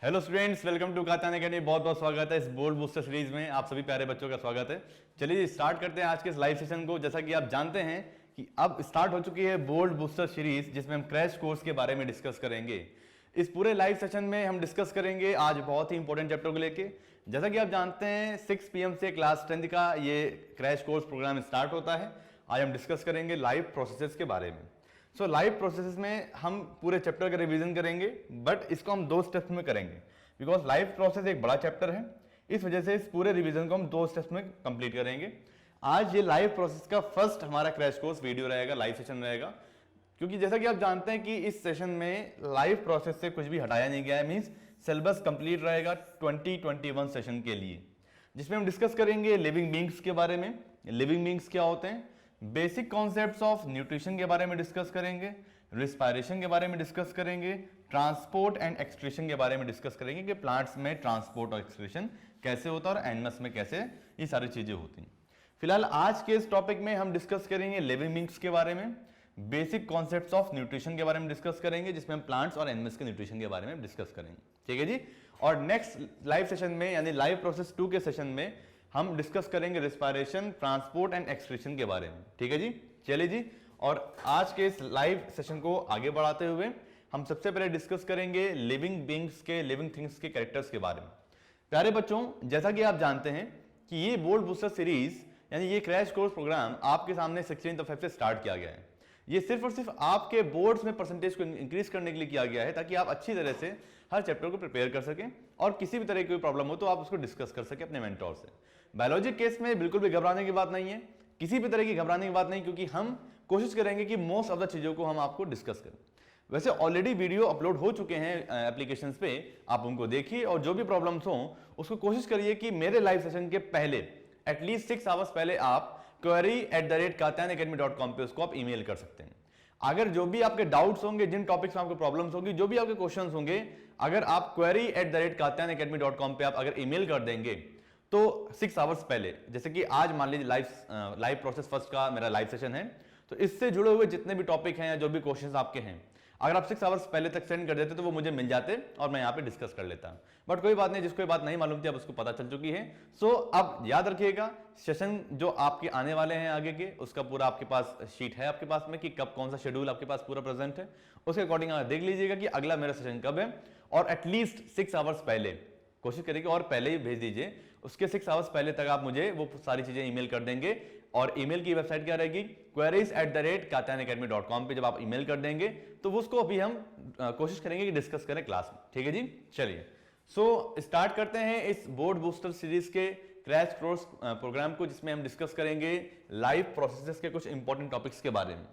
Hello students, welcome to Katan academy. बहुत बहुत स्वागत है इस बोल्ड बूस्टर सीरीज में। आप सभी प्यारे बच्चों का स्वागत है। चलिए स्टार्ट करते हैं आज के इस लाइव सेशन को। जैसा कि आप जानते हैं कि अब स्टार्ट हो चुकी है बोल्ड बूस्टर सीरीज, जिसमें हम क्रैश कोर्स के बारे में डिस्कस करेंगे। इस पूरे लाइव सेशन में हम डिस्कस करेंगे आज बहुत ही इंपॉर्टेंट चैप्टर को लेके। जैसा कि आप जानते हैं 6 PM से क्लास 10 का ये क्रैश कोर्स प्रोग्राम स्टार्ट होता है। आज हम डिस्कस करेंगे लाइव प्रोसेसेस के बारे में। लाइव प्रोसेस में हम पूरे चैप्टर का रिवीजन करेंगे, बट इसको हम 2 स्टेप्स में करेंगे, बिकॉज लाइव प्रोसेस एक बड़ा चैप्टर है। इस वजह से इस पूरे रिवीजन को हम 2 स्टेप्स में कंप्लीट करेंगे। आज ये लाइव प्रोसेस का फर्स्ट हमारा क्रैश कोर्स वीडियो रहेगा, लाइव सेशन रहेगा, क्योंकि जैसा कि आप जानते हैं कि इस सेशन में लाइव प्रोसेस से कुछ भी हटाया नहीं गया है। मींस सिलेबस कंप्लीट रहेगा 2021 सेशन के लिए, जिसमें हम डिस्कस करेंगे लिविंग बीइंग्स के बारे में। लिविंग बीइंग्स क्या होते हैं, बेसिक कॉन्सेप्ट्स ऑफ न्यूट्रिशन के बारे में डिस्कस करेंगे, रिस्पायरेशन के बारे में डिस्कस करेंगे, ट्रांसपोर्ट एंड एक्सक्रीशन के बारे में डिस्कस करेंगे कि प्लांट्स में ट्रांसपोर्ट और एक्सक्रीशन कैसे होता है और एनिमल्स में कैसे ये सारी चीजें होती हैं। फिलहाल आज के इस टॉपिक में हम डिस्कस करेंगे लिविंग बीइंग्स के बारे में, बेसिक कॉन्सेप्ट्स ऑफ न्यूट्रिशन के बारे में डिस्कस करेंगे, जिसमें हम प्लांट्स और एनिमल्स के न्यूट्रिशन के बारे में डिस्कस करेंगे। ठीक है जी। और नेक्स्ट लाइव सेशन में यानी लाइव प्रोसेस 2 के सेशन में हम डिस्कस करेंगे रिस्पायरेशन, ट्रांसपोर्ट एंड एक्सक्रीशन के बारे में। ठीक है जी। चलिए जी, और आज के इस लाइव सेशन को आगे बढ़ाते हुए हम सबसे पहले डिस्कस करेंगे लिविंग बीइंग्स के, लिविंग थिंग्स के कैरेक्टर्स के बारे में। प्यारे बच्चों, जैसा कि आप जानते हैं कि ये बोल्ड बूस्टर सीरीज यानी ये क्रैश कोर्स प्रोग्राम आपके सामने 16th Feb से स्टार्ट किया गया है। ये सिर्फ और सिर्फ आपके बोर्ड्स में परसेंटेज को इंक्रीज करने के लिए किया गया है, ताकि आप अच्छी तरह से हर चैप्टर को प्रिपेयर कर सकें और किसी भी तरह की कोई प्रॉब्लम हो तो आप उसको डिस्कस कर सकें अपने मेंटोर से। बायोलॉजी केस में बिल्कुल भी घबराने की बात नहीं है, किसी भी तरह की घबराने की बात नहीं, क्योंकि हम कोशिश करेंगे कि मोस्ट ऑफ द चीजों को हम आपको डिस्कस करें। वैसे ऑलरेडी वीडियो अपलोड हो चुके हैं एप्लीकेशंस पे, आप उनको देखिए और जो भी प्रॉब्लम्स हो उसको कोशिश करिए कि मेरे लाइव सेशन के पहले एटलीस्ट 6 आवर्स पहले आप query@kaatyanacademy.com पे उसको आप ईमेल कर सकते हैं। अगर जो भी आपके डाउट्स होंगे, जिन टॉपिक्स में आपको प्रॉब्लम्स होंगी, जो भी आपके क्वेश्चंस होंगे, अगर आप query@kaatyanacademy.com पे आप अगर ईमेल कर देंगे तो 6 आवर्स पहले, जैसे कि आज मान लीजिए लाइव प्रोसेस फर्स्ट का मेरा लाइव सेशन है, तो इससे जुड़े हुए जितने भी टॉपिक हैं या जो भी क्वेश्चंस आपके हैं, अगर आप 6 आवर्स पहले तक सेंड कर देते तो वो मुझे मिल जाते और मैं यहाँ पे डिस्कस कर लेता। बट कोई बात नहीं, जिसको बात नहीं मालूम थी अब उसको पता चल चुकी है। अब याद रखिएगा, सेशन जो आपके आने वाले हैं आगे के, उसका पूरा आपके पास शीट है आपके पास में कि कब कौन सा शेड्यूल आपके पास पूरा प्रेजेंट है। उसके अकॉर्डिंग आप देख लीजिएगा कि अगला मेरा सेशन कब है, और एटलीस्ट 6 आवर्स पहले कोशिश करिए और पहले ही भेज दीजिए। उसके 6 आवर्स पहले तक आप मुझे वो सारी चीजें ईमेल कर देंगे, और ईमेल की वेबसाइट क्या रहेगी, queries@kaatyanacademy.com पे जब आप ईमेल कर देंगे तो उसको अभी हम कोशिश करेंगे कि डिस्कस करें क्लास में। ठीक है जी। चलिए स्टार्ट करते हैं इस बोर्ड बूस्टर सीरीज के क्रैश कोर्स प्रोग्राम को, जिसमें हम डिस्कस करेंगे लाइव प्रोसेसेस के कुछ इंपॉर्टेंट टॉपिक्स के बारे में।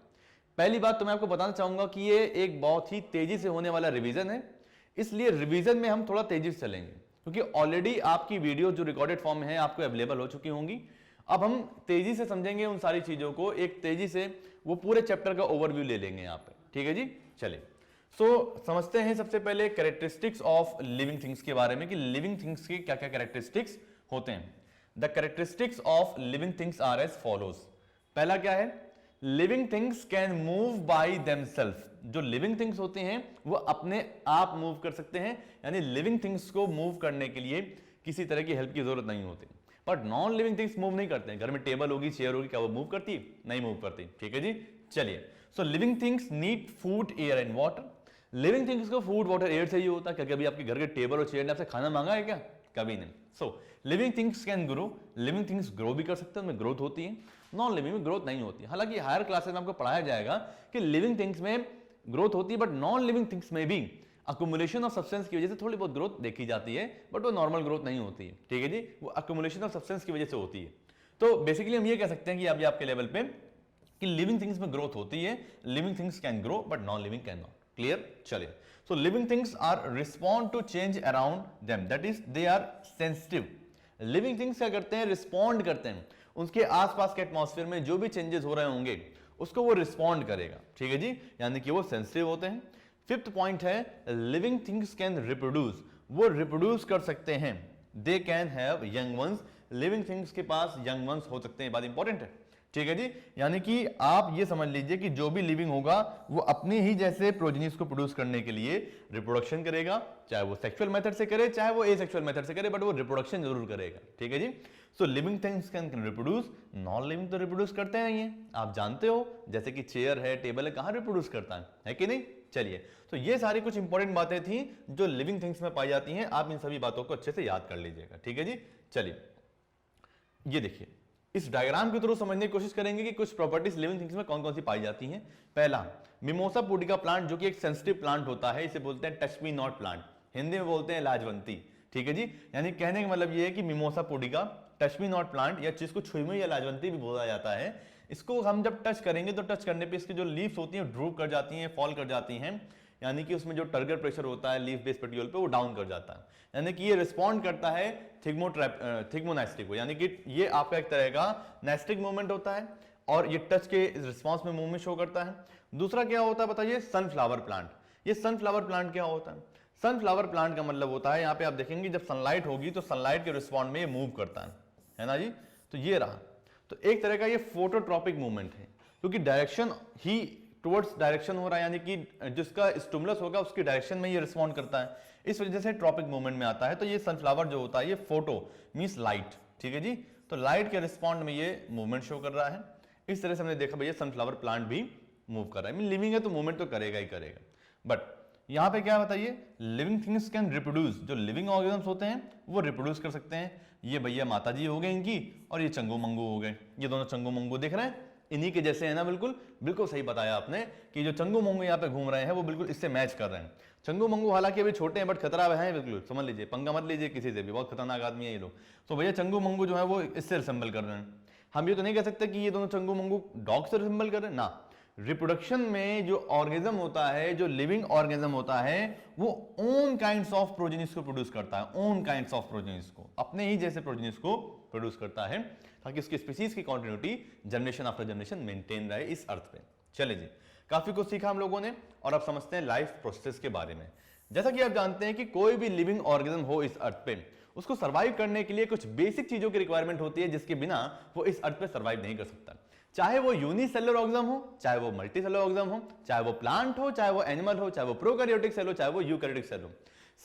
पहली बात तो मैं आपको बताना चाहूंगा कि ये एक बहुत ही तेजी से होने वाला रिवीजन है, इसलिए रिवीजन में हम थोड़ा तेजी से चलेंगे, क्योंकि ऑलरेडी आपकी वीडियो जो रिकॉर्डेड फॉर्म है आपको अवेलेबल हो चुकी होंगी। अब हम तेजी से समझेंगे उन सारी चीजों को, एक तेजी से वो पूरे चैप्टर का ओवरव्यू ले लेंगे यहाँ पे। ठीक है जी। चलिए समझते हैं सबसे पहले कैरेक्टरिस्टिक्स ऑफ लिविंग थिंग्स के बारे में कि लिविंग थिंग्स के क्या क्या कैरेक्टरिस्टिक्स होते हैं। The characteristics of living things are as follows. पहला क्या है, living things can move by themself. जो लिविंग थिंग्स होते हैं वो अपने आप मूव कर सकते हैं, यानी लिविंग थिंग्स को मूव करने के लिए किसी तरह की हेल्प की जरूरत नहीं होती। But non living things move नहीं करते हैं। घर में टेबल होगी, चेयर होगी, क्या वो मूव करती है? नहीं मूव करती। ठीक है जी। चलिए living things need food, air and water. Living things को फूड, वाटर, एयर चाहिए होता है। क्या कभी आपके घर के टेबल और चेयर ने आपसे खाना मांगा है क्या? कभी नहीं। Living things can grow. Living things grow भी कर सकते हैं, उनमें ग्रोथ होती है। नॉन लिविंग में ग्रोथ नहीं होती। हालांकि हायर क्लासेस में आपको पढ़ाया जाएगा कि लिविंग थिंग्स में ग्रोथ होती है, बट नॉन लिविंग थिंग्स में भी अक्यूमुलेशन ऑफ सब्सटेंस की वजह से थोड़ी बहुत ग्रोथ देखी जाती है, बट वो नॉर्मल ग्रोथ नहीं होती है। ठीक है जी। वो अक्यूमुलेशन ऑफ सब्सटेंस की वजह से होती है। तो बेसिकली हम ये कह सकते हैं कि अभी आपके लेवल पे कि लिविंग थिंग्स में ग्रोथ होती है। Living things can grow but non living can not. Clear? चलिए living things are respond to change around them, that is they are sensitive. Living things क्या करते हैं? रिस्पॉन्ड करते हैं। उसके आसपास के एटमॉस्फेयर में जो भी चेंजेस हो रहे होंगे उसको वो रिस्पॉन्ड करेगा। ठीक है जी। यानी कि वो सेंसिटिव होते हैं। फिफ्थ पॉइंट है लिविंग थिंग्स कैन रिप्रोड्यूस। वो रिप्रोड्यूस कर सकते हैं। They can have young ones. Living things के पास यंग वंस हो सकते हैं, बात इंपॉर्टेंट है। ठीक है जी। यानी कि आप ये समझ लीजिए कि जो भी लिविंग होगा वो अपने ही जैसे प्रोजेनिस को प्रोड्यूस करने के लिए रिप्रोडक्शन करेगा, चाहे वो सेक्सुअल मेथड से करे चाहे वो एसेक्सुअल मेथड से करे, बट वो रिप्रोडक्शन जरूर करेगा। ठीक है जी। So living things can reproduce, non living तो रिप्रोड्यूस करते हैं ये, आप जानते हो, जैसे कि चेयर है, टेबल है, कहां रिप्रोड्यूस करता है कि नहीं। चलिए, तो ये सारी कुछ इंपॉर्टेंट बातें थी जो लिविंग थिंग्स में पाई जाती हैं, आप इन सभी बातों को अच्छे से याद कर लीजिएगा। ठीक है जी। चलिए, ये देखिए, इस डायग्राम के थ्रू समझने की कोशिश करेंगे कि कुछ प्रॉपर्टीज लिविंग थिंग्स में कौन कौन सी पाई जाती हैं। पहला, मिमोसा पुडिका प्लांट, जो कि एक सेंसिटिव प्लांट होता है, इसे बोलते हैं touch me not plant, Hindi में बोलते हैं लाजवंती। ठीक है जी। यानी कहने का मतलब ये है कि mimosa pudica, touch me not plant, या जिसको छुईमुई या लाजवंती भी बोला जाता है, इसको हम जब टच करेंगे तो टच करने पे इसकी जो लीव्स होती हैं ड्रूप कर जाती हैं, फॉल कर जाती हैं, यानी कि उसमें जो टर्गर प्रेशर होता है लीफ बेस पेटियोल पे वो डाउन कर जाता है, यानी कि ये रिस्पॉन्ड करता है थिग्मोनास्टिक को, यानी कि ये आपका एक तरह का नेस्टिक मूवमेंट होता है और ये टच के रिस्पॉन्स में मूवमेंट शो करता है। दूसरा क्या होता है बताइए, सनफ्लावर प्लांट। ये सनफ्लावर प्लांट क्या होता है? सनफ्लावर प्लांट का मतलब होता है, यहाँ पे आप देखेंगे जब सनलाइट होगी तो सनलाइट के रिस्पॉन्ड में ये मूव करता है ना जी। तो ये रहा, तो एक तरह का ये फोटोट्रॉपिक मूवमेंट है, क्योंकि डायरेक्शन ही टुवर्ड्स डायरेक्शन हो रहा है, यानी कि जिसका स्टिमुलस होगा उसकी डायरेक्शन में ये रिस्पॉन्ड करता है, इस वजह से ट्रॉपिक मूवमेंट में आता है। तो ये सनफ्लावर जो होता है ये फोटो मींस लाइट। ठीक है जी। तो लाइट के रिस्पॉन्ड में ये मूवमेंट शो कर रहा है। इस तरह से हमने देखा भैया सनफ्लावर प्लांट भी मूव कर रहा है, मीन लिविंग है तो मूवमेंट तो करेगा ही करेगा। बट यहाँ पे क्या बताइए, लिविंग थिंग्स कैन रिप्रोड्यूस, जो लिविंग ऑर्गेनिज्म्स होते हैं वो रिप्रोड्यूस कर सकते हैं। ये भैया माता जी हो गए इनकी, और ये चंगू मंगू हो गए, ये दोनों चंगू मंगू दिख रहे हैं, इन्हीं के जैसे है ना। बिल्कुल बिल्कुल सही बताया आपने कि जो चंगू मंगू यहाँ पे घूम रहे हैं वो बिल्कुल इससे मैच कर रहे हैं। चंगू मंगू हालांकि अभी छोटे हैं बट खतरा है, बिल्कुल समझ लीजिए, पंगा मत लीजिए किसी से भी, बहुत खतरनाक आदमी है ये लोग। तो भैया चंगू मंगू जो है वो इससे रिसेंबल कर रहे हैं। हम ये तो नहीं कह सकते कि ये दोनों चंगू मंगू डॉग से रिसेंबल कर रहे हैं ना। रिप्रोडक्शन में जो ऑर्गेनिज्म होता है, जो लिविंग ऑर्गेनिज्म होता है, वो ओन काइंड्स ऑफ प्रोजेनिस को प्रोड्यूस करता है, ओन काइंड्स ऑफ प्रोजेनिस को, अपने ही जैसे प्रोजेनिस को प्रोड्यूस करता है, ताकि उसकी स्पीसीज की continuity generation after generation maintain रहे इस अर्थ पे। चले जी, काफी कुछ सीखा हम लोगों ने, और अब समझते हैं लाइफ प्रोसेस के बारे में। जैसा कि आप जानते हैं कि कोई भी लिविंग ऑर्गेनिज्म हो इस अर्थ पे, उसको सर्वाइव करने के लिए कुछ बेसिक चीजों की रिक्वायरमेंट होती है, जिसके बिना वो इस अर्थ पे सर्वाइव नहीं कर सकता। चाहे वो यूनिसेलुलर ऑर्गेनिज्म हो, चाहे वो मल्टीसेलुलर ऑर्गेनिज्म हो, चाहे वो प्लांट हो, चाहे वो एनिमल हो, चाहे वो प्रोकैरियोटिक सेल हो, चाहे वो यूकैरियोटिक सेल हो,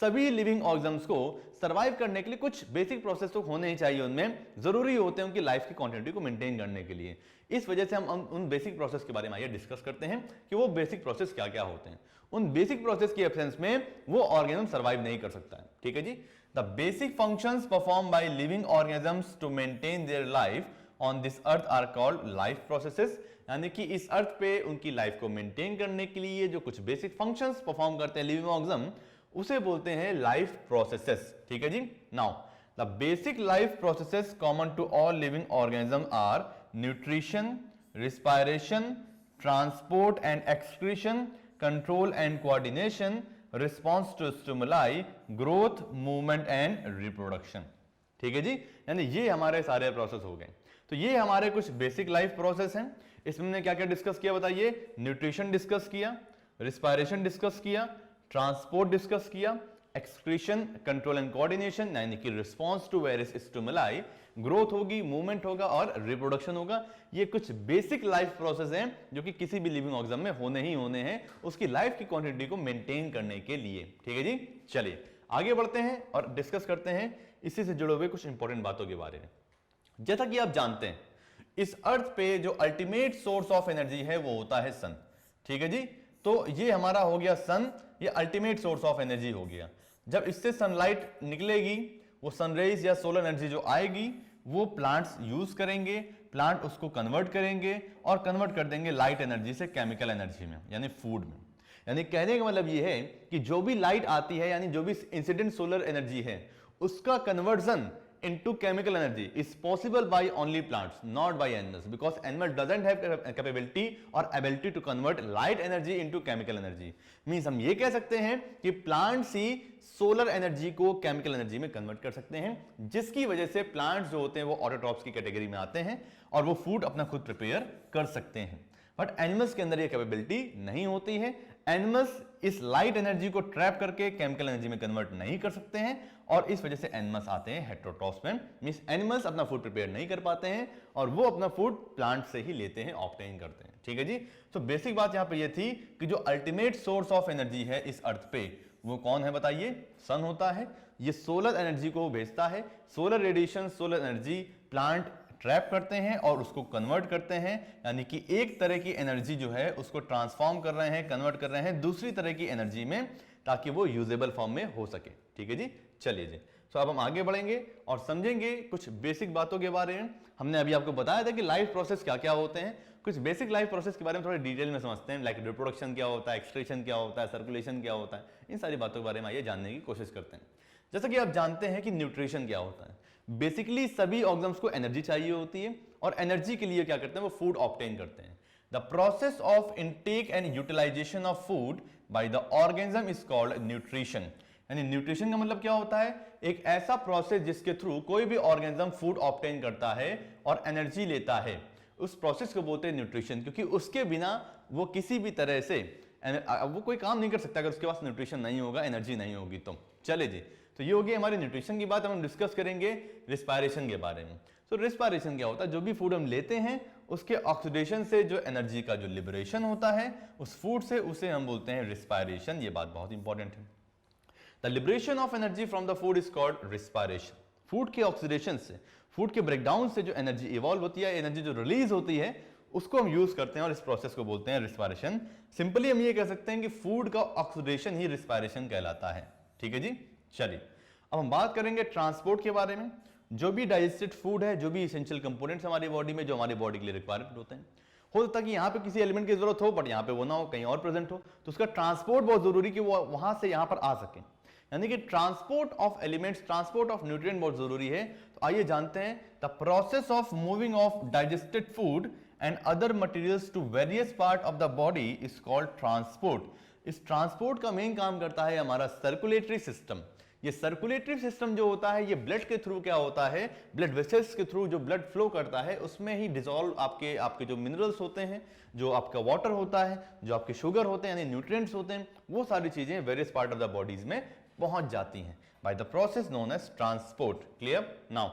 सभी लिविंग ऑर्गेनिज्म्स को सर्वाइव करने के लिए कुछ बेसिक प्रोसेस तो होने ही चाहिए, उनमें जरूरी होते हैं उनकी लाइफ की कंटिन्यूटी को मेंटेन करने के लिए। इस वजह से हम उन बेसिक प्रोसेस के बारे में आइए डिस्कस करते हैं कि वो बेसिक प्रोसेस क्या क्या होते हैं। उन बेसिक प्रोसेस की एब्सेंस में वो ऑर्गेनिज्म सर्वाइव नहीं कर सकता है। ठीक है जी। The basic functions perform by living organisms to maintain their life on this earth are called life processes, यानी कि इस अर्थ पे उनकी लाइफ को मेंटेन करने के लिए जो कुछ बेसिक फंक्शंस परफॉर्म करते हैं लिविंग ऑर्गेनिज्म, उसे बोलते हैं लाइफ प्रोसेसेस। ठीक है जी। Now the basic life processes common to all living organism are nutrition, respiration, transport and excretion, control and coordination, response to stimuli, growth, movement and reproduction. ठीक है जी। यानी ये हमारे सारे प्रोसेस हो गए। तो ये हमारे कुछ बेसिक लाइफ प्रोसेस हैं। इसमें हमने क्या क्या डिस्कस किया बताइए, न्यूट्रिशन डिस्कस किया, रिस्पायरेशन डिस्कस किया, ट्रांसपोर्ट डिस्कस किया, एक्सक्रीशन, कंट्रोल एंड कोऑर्डिनेशन, यानी कि response to various stimuli, growth होगी, मूवमेंट होगा और रिप्रोडक्शन होगा। ये कुछ बेसिक लाइफ प्रोसेस हैं जो कि किसी भी लिविंग ऑर्गेनिज्म में होने ही होने हैं, उसकी लाइफ की क्वांटिटी को मेंटेन करने के लिए। ठीक है जी। चलिए आगे बढ़ते हैं और डिस्कस करते हैं इसी से जुड़े हुए कुछ इंपॉर्टेंट बातों के बारे में। जैसा कि आप जानते हैं, इस अर्थ पे जो अल्टीमेट सोर्स ऑफ एनर्जी है वो होता है सन। ठीक है जी। तो ये हमारा हो गया सन, ये अल्टीमेट सोर्स ऑफ एनर्जी हो गया। जब इससे सनलाइट निकलेगी, वो सनरेज या सोलर एनर्जी जो आएगी वो प्लांट्स यूज करेंगे, प्लांट उसको कन्वर्ट करेंगे और कन्वर्ट कर देंगे लाइट एनर्जी से केमिकल एनर्जी में, यानी फूड में। यानी कहने का मतलब ये है कि जो भी लाइट आती है, यानी जो भी इंसिडेंट सोलर एनर्जी है, उसका conversion into chemical energy is possible by only plants, not by animals, because animal doesn't have capability or ability to convert light energy into chemical energy. Means हम ये कह सकते हैं कि plants ही solar energy को chemical energy में convert कर सकते हैं, जिसकी वजह से plants जो होते हैं वो autotrophs की कैटेगरी में आते हैं और वो food अपना खुद prepare कर सकते हैं। बट एनिमल्स के अंदर ये कैपेबिलिटी नहीं होती है। एनिमल्स इस लाइट एनर्जी को ट्रैप करके केमिकल एनर्जी में कन्वर्ट नहीं कर सकते हैं और इस वजह से एनिमल्स आते हैं हेटेरोट्रॉफ्स में, मींस एनिमल्स अपना फूड प्रिपेयर नहीं कर पाते हैं और वो अपना फूड प्लांट से ही लेते हैं, ऑब्टेन करते हैं। ठीक है जी। तो बेसिक बात यहां पे ये थी कि जो अल्टीमेट सोर्स ऑफ एनर्जी है इस अर्थ पे वो कौन है बताइए? सन होता है। ये सोलर एनर्जी को भेजता है, solar radiation, solar energy plant trap करते हैं और उसको कन्वर्ट करते हैं, यानी कि एक तरह की एनर्जी जो है उसको ट्रांसफॉर्म कर रहे हैं, कन्वर्ट कर रहे हैं दूसरी तरह की एनर्जी में, ताकि वो यूजेबल फॉर्म में हो सके। ठीक है जी, चलिए जी। तो अब हम आगे बढ़ेंगे और समझेंगे कुछ बेसिक बातों के बारे में। हमने अभी आपको बताया था कि लाइफ प्रोसेस क्या क्या होते हैं, कुछ बेसिक लाइफ प्रोसेस के बारे में थोड़ा डिटेल में समझते हैं, लाइक रिप्रोडक्शन क्या होता है, एक्सट्रेशन क्या होता है, सर्कुलेशन क्या होता है, इन सारी बातों के बारे में आइए जानने की कोशिश करते हैं। जैसा कि आप जानते हैं कि न्यूट्रिशन क्या होता है। बेसिकली सभी ऑर्गन्स को एनर्जी चाहिए होती है और एनर्जी के लिए क्या करते हैं? वो फूड ऑब्टेन करते हैं। The process of intake and utilisation of food by the organism is called nutrition. यानी न्यूट्रिशन का मतलब क्या होता है? एक ऐसा प्रोसेस जिसके थ्रू कोई भी ऑर्गेनिज्म फूड ऑब्टेन करता है और एनर्जी लेता है, उस प्रोसेस को बोलते हैं न्यूट्रिशन, क्योंकि उसके बिना वो किसी भी तरह से वो कोई काम नहीं कर सकता अगर उसके पास न्यूट्रिशन नहीं होगा, एनर्जी नहीं होगी तो। चले जी, तो ये हो गई हमारी न्यूट्रिशन की बात। हम डिस्कस करेंगे रिस्पायरेशन के बारे में। तो रिस्पायरेशन क्या होता है? जो भी फूड हम लेते हैं उसके ऑक्सीडेशन से जो एनर्जी का जो लिबरेशन होता है उस फूड से, उसे हम बोलते हैं रिस्पायरेशन। ये बात बहुत इंपॉर्टेंट है। The liberation of energy from the food is called respiration. Food के ऑक्सीडेशन से, फूड के ब्रेकडाउन से जो एनर्जी इवॉल्व होती है, एनर्जी जो रिलीज होती है, उसको हम यूज करते हैं और इस प्रोसेस को बोलते हैं रिस्पायरेशन। सिंपली हम ये कह सकते हैं कि फूड का ऑक्सीडेशन ही रिस्पायरेशन कहलाता है। ठीक है जी, चलिए अब हम बात करेंगे ट्रांसपोर्ट के बारे में। जो भी डाइजेस्टेड फूड है, जो भी इसेंशियल कंपोनेंट्स हमारी बॉडी में, जो हमारी बॉडी के लिए रिक्वायर्ड होते हैं, हो सकता है कि यहाँ पे किसी एलिमेंट की जरूरत हो बट यहाँ पे वो ना हो, कहीं और प्रेजेंट हो, तो उसका ट्रांसपोर्ट बहुत जरूरी कि वो वहां से यहाँ पर आ सके। यानी कि transport of elements, transport of nutrient बहुत जरूरी है। तो आइए जानते हैं the process of moving of digested food and other materials to various part of the body is called transport. इस ट्रांसपोर्ट का मेन काम करता है हमारा सर्कुलेटरी सिस्टम। ये सर्कुलेटरी सिस्टम जो होता है ये ब्लड के थ्रू क्या होता है, ब्लड वेसल्स के थ्रू जो ब्लड फ्लो करता है उसमें ही डिसॉल्व आपके जो मिनरल्स होते हैं, जो आपका वाटर होता है, जो आपके शुगर होते हैं यानी न्यूट्रिएंट्स होते हैं, वो सारी चीजें various part of the bodies में पहुंच जाती हैं by the process known as transport. Clear? Now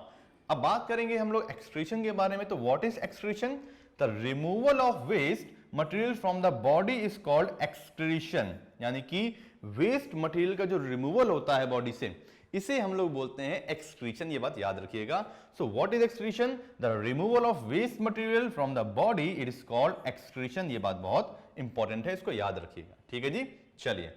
अब बात करेंगे हम लोग एक्सक्रीशन के बारे में। तो what is excretion? The removal of waste material from the body is called excretion. यानी कि वेस्ट मटेरियल का जो रिमूवल होता है बॉडी से, इसे हम लोग बोलते हैं एक्सक्रीशन। ये बात याद रखिएगा। So what is excretion? The removal of waste material from the body, it is called excretion. ये बात बहुत इंपॉर्टेंट है, इसको याद रखिएगा। ठीक है जी, चलिए।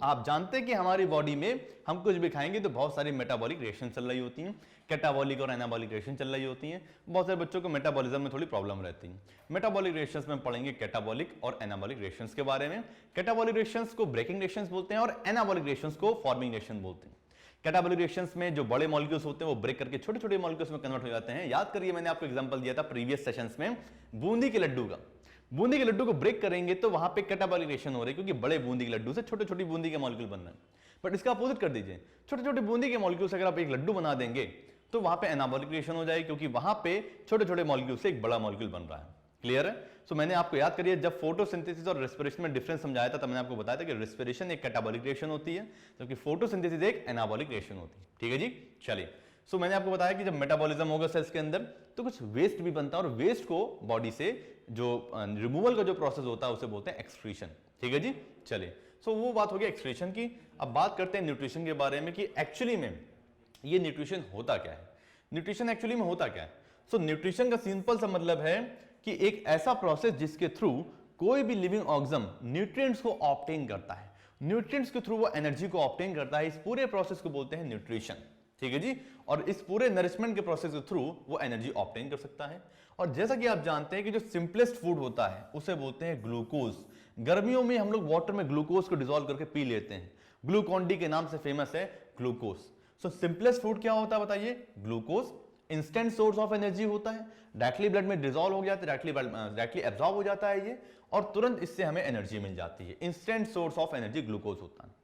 आप जानते हैं कि हमारी बॉडी में हम कुछ भी खाएंगे तो बहुत सारी मेटाबॉलिक रिएक्शन चल रही होती हैं, कैटाबॉलिक और एनाबॉलिक रिएक्शन चल रही होती हैं। बहुत सारे बच्चों को मेटाबॉलिज्म में थोड़ी प्रॉब्लम रहती है। मेटाबॉलिक रिएक्शंस में पढ़ेंगे कैटाबॉलिक और एनाबॉलिक रिएक्शंस के बारे में। कैटाबॉलिक रिएक्शंस को ब्रेकिंग रिएक्शंस बोलते हैं और एनाबॉलिक रिएक्शंस को फॉर्मिंग रिएक्शन बोलते हैं। कैटाबॉलिक रिएक्शंस में जो बड़े मॉलिक्यूल्स होते हैं वो ब्रेक करके छोटे छोटे मॉलिक्यूल्स में कन्वर्ट हो जाते हैं। याद करिए, मैंने आपको एग्जांपल दिया था प्रीवियस सेशंस में बूंदी के लड्डू का। बूंदी के लड्डू को ब्रेक करेंगे तो वहां पे कैटाबॉलिक रिएक्शन हो रही है, क्योंकि बड़े बूंदी के लड्डू से छोटे छोटी बूंदी के मॉलिक्यूल बन रहे हैं। बट इसका अपोजिट कर दीजिए, छोटे छोटे बूंदी के मॉलिक्यूल से अगर आप एक लड्डू बना देंगे तो वहां पे एनाबॉलिक रिएक्शन हो जाएगी, क्योंकि वहां पे छोटे छोटे मॉलिक्यूल से एक बड़ा मॉलिक्यूल बन रहा है। क्लियर है? सो मैंने आपको याद करिए, जब फोटोसिंथेसिस और रेस्पिरेशन में डिफरेंस समझाया था तब मैंने आपको बताया था कि रेस्पिरेशन एक कैटाबॉलिक रिएक्शन होती है, जबकि फोटोसिंथेसिस एक एनाबॉलिक रिएक्शन होती है। ठीक है जी, चलिए। सो मैंने आपको बताया कि जब मेटाबॉलिज्म होगा सेल्स के अंदर तो कुछ वेस्ट भी बनता है और वेस्ट को बॉडी से जो रिमूवल का जो प्रोसेस होता है उसे बोलते हैं एक्सक्रीशन। ठीक है जी, चलिए। सो वो बात हो गई एक्सक्रीशन की। अब बात करते हैं न्यूट्रिशन के बारे में कि एक्चुअली में ये न्यूट्रिशन होता क्या है। न्यूट्रिशन एक्चुअली में होता क्या है? सो न्यूट्रिशन का सिंपल सा मतलब है कि एक ऐसा प्रोसेस जिसके थ्रू कोई भी लिविंग ऑर्गेनिज्म न्यूट्रिएंट्स को ऑब्टेन करता है, न्यूट्रिएंट्स के थ्रू वो एनर्जी को ऑब्टेन करता है, इस पूरे प्रोसेस को बोलते हैं न्यूट्रिशन। ठीक है जी, और इस पूरे नरिशमेंट के प्रोसेस के थ्रू वो एनर्जी ऑब्टेन कर सकता है। और जैसा कि आप जानते हैं कि जो सिंपलेस्ट फूड होता है उसे बोलते हैं ग्लूकोज। गर्मियों में हम लोग वाटर में ग्लूकोज को डिसॉल्व करके पी लेते हैं, ग्लूकॉन डी के नाम से फेमस है ग्लूकोज। सो सिंपलेस्ट फूड क्या होता है बताइए? Glucose. Instant source of energy होता है, डायरेक्टली ब्लड में डिसॉल्व हो जाता है, डायरेक्टली एब्जॉर्ब हो जाता है ये, और तुरंत इससे हमें एनर्जी मिल जाती है। Instant source of energy glucose होता है।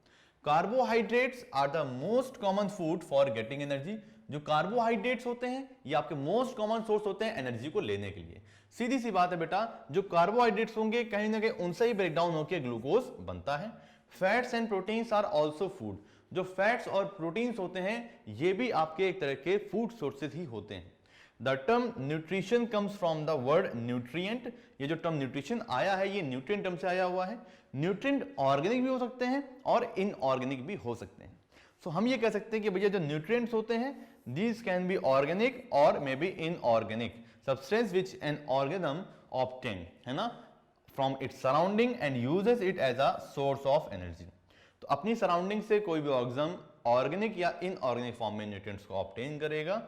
Carbohydrates are the most common food for getting energy. जो कार्बोहाइड्रेट्स होते हैं ये आपके मोस्ट कॉमन सोर्स होते हैं एनर्जी को लेने के लिए। सीधी सी बात है बेटा, जो कार्बोहाइड्रेट्स होंगे कहीं ना कहीं उनसे ही ब्रेक डाउन होकर ग्लूकोज बनता है। Fats and proteins are also food. जो फैट्स और प्रोटीन्स होते हैं ये भी आपके एक तरह के फूड सोर्सेज ही होते हैं। The term nutrition comes from the word nutrient. ये जो टर्म न्यूट्रिशन आया है ये न्यूट्रिएंट टर्म से आया हुआ है। न्यूट्रिएंट ऑर्गेनिक भी हो सकते हैं और इनऑर्गेनिक भी हो सकते हैं। सो हम ये कह सकते हैं कि भैया जो न्यूट्रिएंट्स होते हैं दीज कैन बी ऑर्गेनिक और may be inorganic substance which an organism obtain, है ना, from its surrounding and uses it as a source of energy. तो अपनी सराउंडिंग से कोई भी ऑर्गेनिज्म ऑर्गेनिक या इनऑर्गेनिक फॉर्म में न्यूट्रिएंट्स को ऑब्टेन करेगा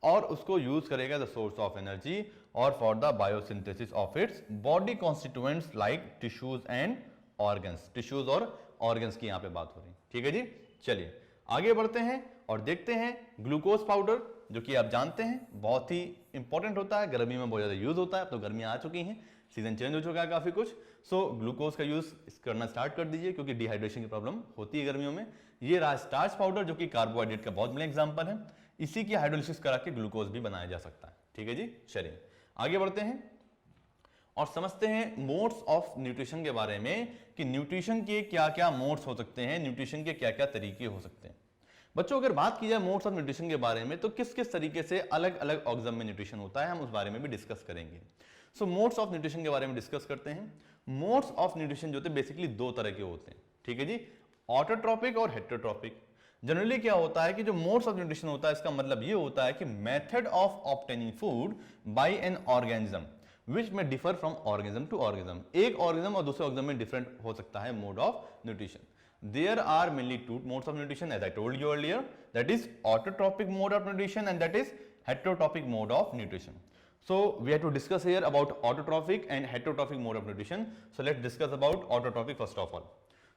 और उसको यूज करेगा द सोर्स ऑफ एनर्जी और for the biosynthesis of its body constituents like tissues and organs. Tissues और ऑर्गन्स की यहां पे बात हो रही है, ठीक है जी। चलिए आगे बढ़ते हैं और देखते हैं ग्लूकोज पाउडर, जो कि आप जानते हैं बहुत ही इंपॉर्टेंट होता है, गर्मी में बहुत ज्यादा यूज होता है। अब तो गर्मियां आ चुकी हैं, सीजन चेंज हो चुका है काफी कुछ। सो ग्लूकोज का यूज करना स्टार्ट कर दीजिए क्योंकि डिहाइड्रेशन की प्रॉब्लम होती है गर्मियों में। ये रहा स्टार्च पाउडर जो कि कार्बोहाइड्रेट का बहुत बड़ा एग्जांपल है। इसी की हाइड्रोलिसिस करा के ग्लूकोज भी बनाया जा सकता है, ठीक है जी। चलिए आगे बढ़ते हैं और समझते हैं मोड्स ऑफ न्यूट्रिशन के बारे में कि न्यूट्रिशन के क्या क्या मोड्स हो सकते हैं, न्यूट्रिशन के क्या क्या तरीके हो सकते हैं। बच्चों अगर बात की जाए मोड्स ऑफ न्यूट्रिशन के बारे में तो किस किस तरीके से अलग अलग ऑर्गेनिज्म में न्यूट्रिशन होता है हम उस बारे में भी डिस्कस करेंगे। सो मोड्स ऑफ न्यूट्रिशन के बारे में डिस्कस करते हैं। मोड्स ऑफ न्यूट्रिशन जो होते हैं बेसिकली दो तरह के होते हैं, ठीक है जी, ऑटोट्रॉपिक और हेटेरोट्रॉपिक। जनरली क्या होता है कि जो मोड्स ऑफ न्यूट्रिशन होता है इसका मतलब ये होता है कि method of obtaining food by an organism which में differ from organism to organism. एक ऑर्गेनिज्म और दूसरे ऑर्गेनिज्म में डिफरेंट हो सकता है mode of nutrition. There are mainly two modes of nutrition as I told you earlier, that is autotrophic mode of nutrition and that is heterotrophic mode of nutrition. So we have to discuss here about autotrophic and heterotrophic mode of nutrition. So let's discuss about autotrophic first of all.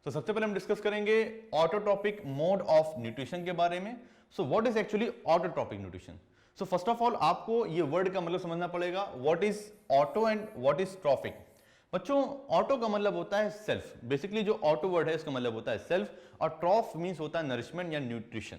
So सबसे पहले हम discuss करेंगे autotrophic mode of nutrition के बारे में। So what is actually autotrophic nutrition? So first of all आपको ये word का मतलब समझना पड़ेगा, what is auto and what is trophic। बच्चों ऑटो का मतलब होता है सेल्फ, बेसिकली जो ऑटो वर्ड है इसका मतलब होता है सेल्फ, और ट्रॉफ मींस होता है नरिशमेंट या nutrition.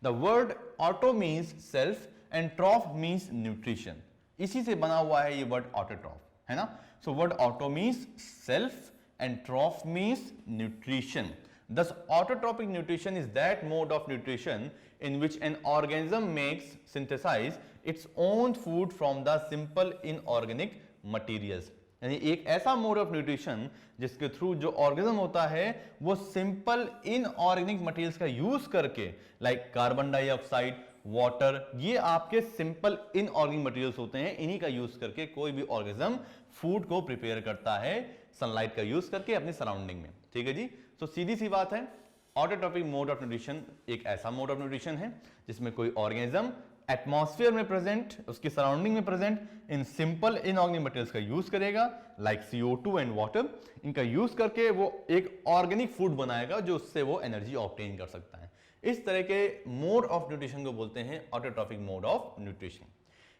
The word auto means self and ट्रॉफ means nutrition, इसी से बना हुआ है ये वर्ड ऑटोट्रॉफ, है ना। So word auto means self and ट्रॉफ means nutrition. Thus autotrophic nutrition is that mode of nutrition in which an organism makes synthesize its own food from the simple inorganic materials। यानी एक ऐसा mode of nutrition जिसके through जो organism होता है वो simple inorganic materials का use करके लाइक कार्बन डाइऑक्साइड, वाटर, ये आपके सिंपल इनऑर्गेनिक मटेरियल्स होते हैं, इन्हीं का यूज करके कोई भी ऑर्गेनिज्म फूड को प्रिपेयर करता है सनलाइट का यूज करके अपनी सराउंडिंग में, ठीक है जी। तो सीधी सी बात है, ऑटोट्रॉपिक मोड ऑफ न्यूट्रिशन एक ऐसा मोड ऑफ न्यूट्रिशन है जिसमें कोई ऑर्गेनिज्म एटमॉस्फेयर में प्रेजेंट, उसकी सराउंडिंग में present in simple inorganic materials का यूज करेगा लाइक CO2 एंड वाटर। इनका यूज करके वो एक ऑर्गेनिक फूड बनाएगा जो उससे वो एनर्जी ऑब्टेन कर सकता है। इस तरह के मोड ऑफ न्यूट्रिशन को बोलते हैं autotrophic mode of nutrition.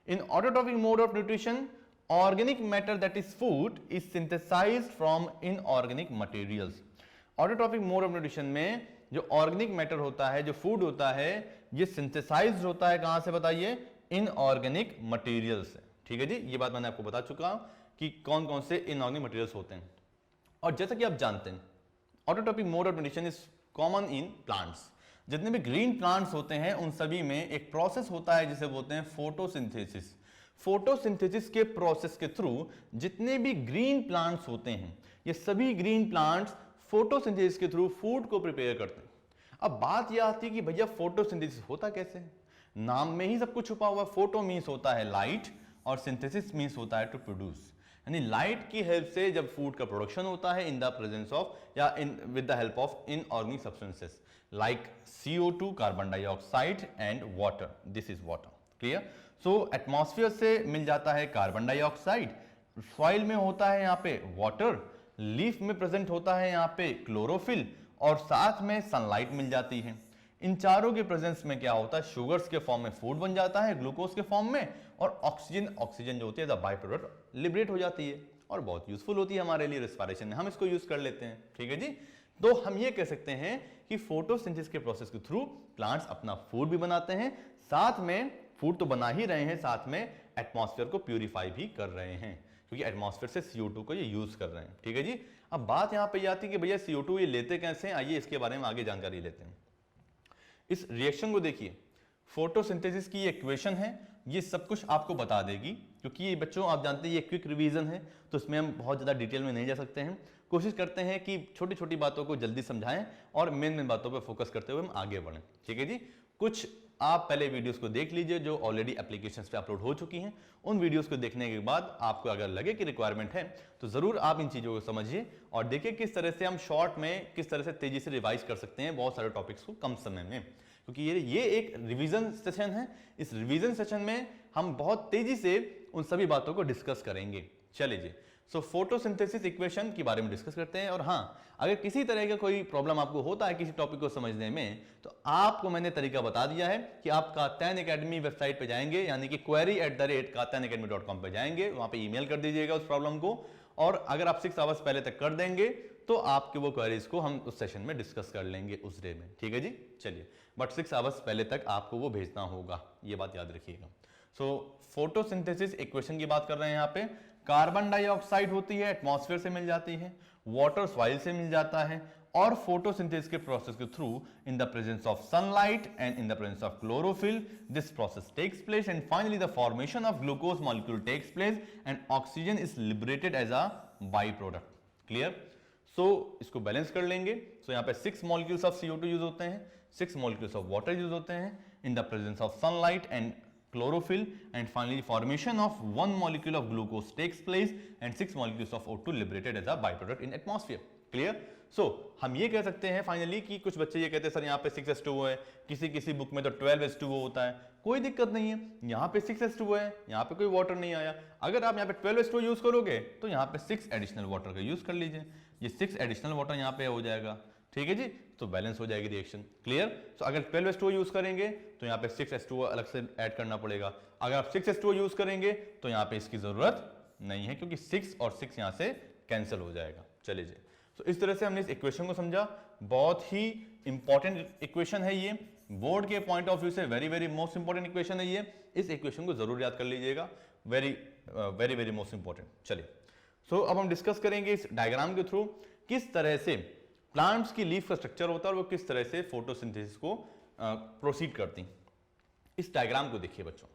In autotrophic mode of nutrition organic matter that is food is synthesised from inorganic materials. Autotrophic mode of nutrition में जो ऑर्गेनिक मैटर होता है, जो फूड होता है, ये सिंथेसाइज्ड होता है कहां से बताइए, इनऑर्गेनिक मटेरियल से, ठीक है जी। ये बात मैंने आपको बता चुका कि कौन कौन से इनऑर्गेनिक मटेरियल्स होते हैं। और जैसा कि आप जानते हैं autotrophic mode of nutrition is common in plants. जितने भी ग्रीन प्लांट्स होते हैं उन सभी में एक प्रोसेस होता है जिसे बोलते हैं फोटोसिंथेसिस। फोटोसिंथेसिस के प्रोसेस के थ्रू जितने भी ग्रीन प्लांट्स होते हैं ये सभी ग्रीन प्लांट्स फोटोसिंथेसिस के थ्रू फूड को प्रिपेयर करते हैं। अब बात यह आती है कि भैया फोटोसिंथेसिस होता कैसे है? नाम में ही सब कुछ छुपा हुआ है। फोटो मींस होता है लाइट और सिंथेसिस मींस होता है टू प्रोड्यूस, यानी लाइट की हेल्प से जब फूड का प्रोडक्शन होता है इन द प्रेजेंस ऑफ या in with the help of inorganic substances like CO2 carbon dioxide and water, this is water, clear. So atmosphere से मिल जाता है कार्बन डाइऑक्साइड, सॉइल में होता है यहाँ पे वाटर, लीफ में प्रेजेंट होता है यहाँ पे क्लोरोफिल और साथ में सनलाइट मिल जाती है। इन चारों के प्रेजेंस में क्या होता है, शुगर्स के फॉर्म में फूड बन जाता है, ग्लूकोज के फॉर्म में, और ऑक्सीजन जो होती है द बाय प्रोडक्ट लिबरेट हो जाती है और बहुत यूजफुल होती है हमारे लिए रिस्पायरेशन में, हम इसको यूज कर लेते हैं, ठीक है जी। तो हम ये कह सकते हैं कि फोटोसिंथेसिस के प्रोसेस के थ्रू प्लांट्स अपना फूड भी बनाते हैं, साथ में फूड तो बना ही रहे हैं, साथ में एटमॉस्फेयर को प्यूरिफाई भी कर रहे हैं, क्योंकि एटमॉस्फेयर से CO2 को ये यूज कर रहे हैं। ठीक है जी। अब बात यहां पे आती है कि भैया CO2 ये लेते कैसे हैं, आइए इसके बारे में आगे जानकारी लेते हैं। इस रिएक्शन को देखिए, फोटोसिंथेसिस की ये इक्वेशन है, ये सब कुछ आपको बता देगी, क्योंकि ये बच्चों आप जानते हैं ये क्विक रिवीजन है, तो इसमें हम बहुत ज़्यादा डिटेल में नहीं जा सकते हैं। कोशिश करते हैं कि छोटी छोटी बातों को जल्दी समझाएं और मेन बातों पर फोकस करते हुए हम आगे बढ़ें। ठीक है जी। कुछ आप पहले वीडियोस को देख लीजिए जो ऑलरेडी एप्लीकेशंस पे अपलोड हो चुकी हैं। उन वीडियोस को देखने के बाद आपको अगर लगे कि रिक्वायरमेंट है तो ज़रूर आप इन चीज़ों को समझिए और देखिए किस तरह से हम शॉर्ट में किस तरह से तेज़ी से रिवाइज कर सकते हैं बहुत सारे टॉपिक्स को कम समय में, क्योंकि ये एक रिवीजन सेशन है। इस रिवीजन सेशन में हम बहुत तेजी से उन सभी बातों को डिस्कस करेंगे। चलिए जी, सो फोटोसिंथेसिस इक्वेशन के बारे में डिस्कस करते हैं। और हाँ, अगर किसी तरह का कोई प्रॉब्लम आपको होता है किसी टॉपिक को समझने में, तो आपको मैंने तरीका बता दिया है कि आप कात्यायन एकेडमी वेबसाइट पे जाएंगे, यानी कि query@kaatyanacademy.com पे जाएंगे, वहां पे ईमेल कर दीजिएगा उस प्रॉब्लम को, और अगर आप 6 आवर्स पहले तक कर देंगे तो आपके वो क्वेरीज को हम उस सेशन में डिस्कस कर लेंगे उस डे में। ठीक है जी। चलिए, बट 6 आवर्स पहले तक आपको वो भेजना होगा, ये बात याद रखिएगा। सो फोटोसिंथेसिस इक्वेशन की बात कर रहे हैं यहाँ पे। कार्बन डाइऑक्साइड होती है, एटमॉस्फेयर से मिल जाती है, वाटर सॉइल से मिल जाता है, और फोटोसिंथेसिस के प्रोसेस के through in the presence of sunlight and in the presence of chlorophyll this process takes place and finally the formation of glucose molecule takes place and oxygen is liberated as a by product. Clear. So इसको balance कर लेंगे। सो यहाँ पे 6 molecules of CO2 use होते हैं, 6 molecules of water use होते हैं इन the presence of sunlight and chlorophyll, and finally formation of 1 molecule of glucose takes place and 6 molecules of O2 liberated as a byproduct in atmosphere. Clear? So हम ये कह सकते हैं finally कि कुछ बच्चे ये कहते हैं सर यहाँ पे 6s2O है, किसी बुक में तो 12s2O होता है। कोई दिक्कत नहीं है, यहाँ पे 6s2O है, यहाँ पे कोई वाटर नहीं आया। अगर आप यहाँ पे 12s2O यूज करोगे तो यहाँ पे 6 एडिशनल वाटर का यूज कर लीजिए, ये 6 एडिशनल वाटर यहाँ पे हो जाएगा। ठीक है जी, तो बैलेंस हो जाएगी रिएक्शन। क्लियर। तो अगर 12s2O यूज करेंगे तो यहाँ पे 6s2O अलग से ऐड करना पड़ेगा। अगर आप 6s2O यूज करेंगे तो यहाँ पे इसकी जरूरत नहीं है, क्योंकि 6 और 6 यहाँ से कैंसिल हो जाएगा। चलिए जी, तो इस तरह से हमने इस इक्वेशन को समझा। बहुत ही इंपॉर्टेंट इक्वेशन है ये, बोर्ड के पॉइंट ऑफ व्यू से वेरी मोस्ट इंपॉर्टेंट इक्वेशन है ये। इस इक्वेशन को जरूर याद कर लीजिएगा, वेरी मोस्ट इंपॉर्टेंट। चलिए, सो अब हम डिस्कस करेंगे इस डायग्राम के थ्रू किस तरह से प्लांट्स की लीफ का स्ट्रक्चर होता है और वो किस तरह से फोटोसिंथेसिस को प्रोसीड करती हैं। इस डायग्राम को देखिए बच्चों,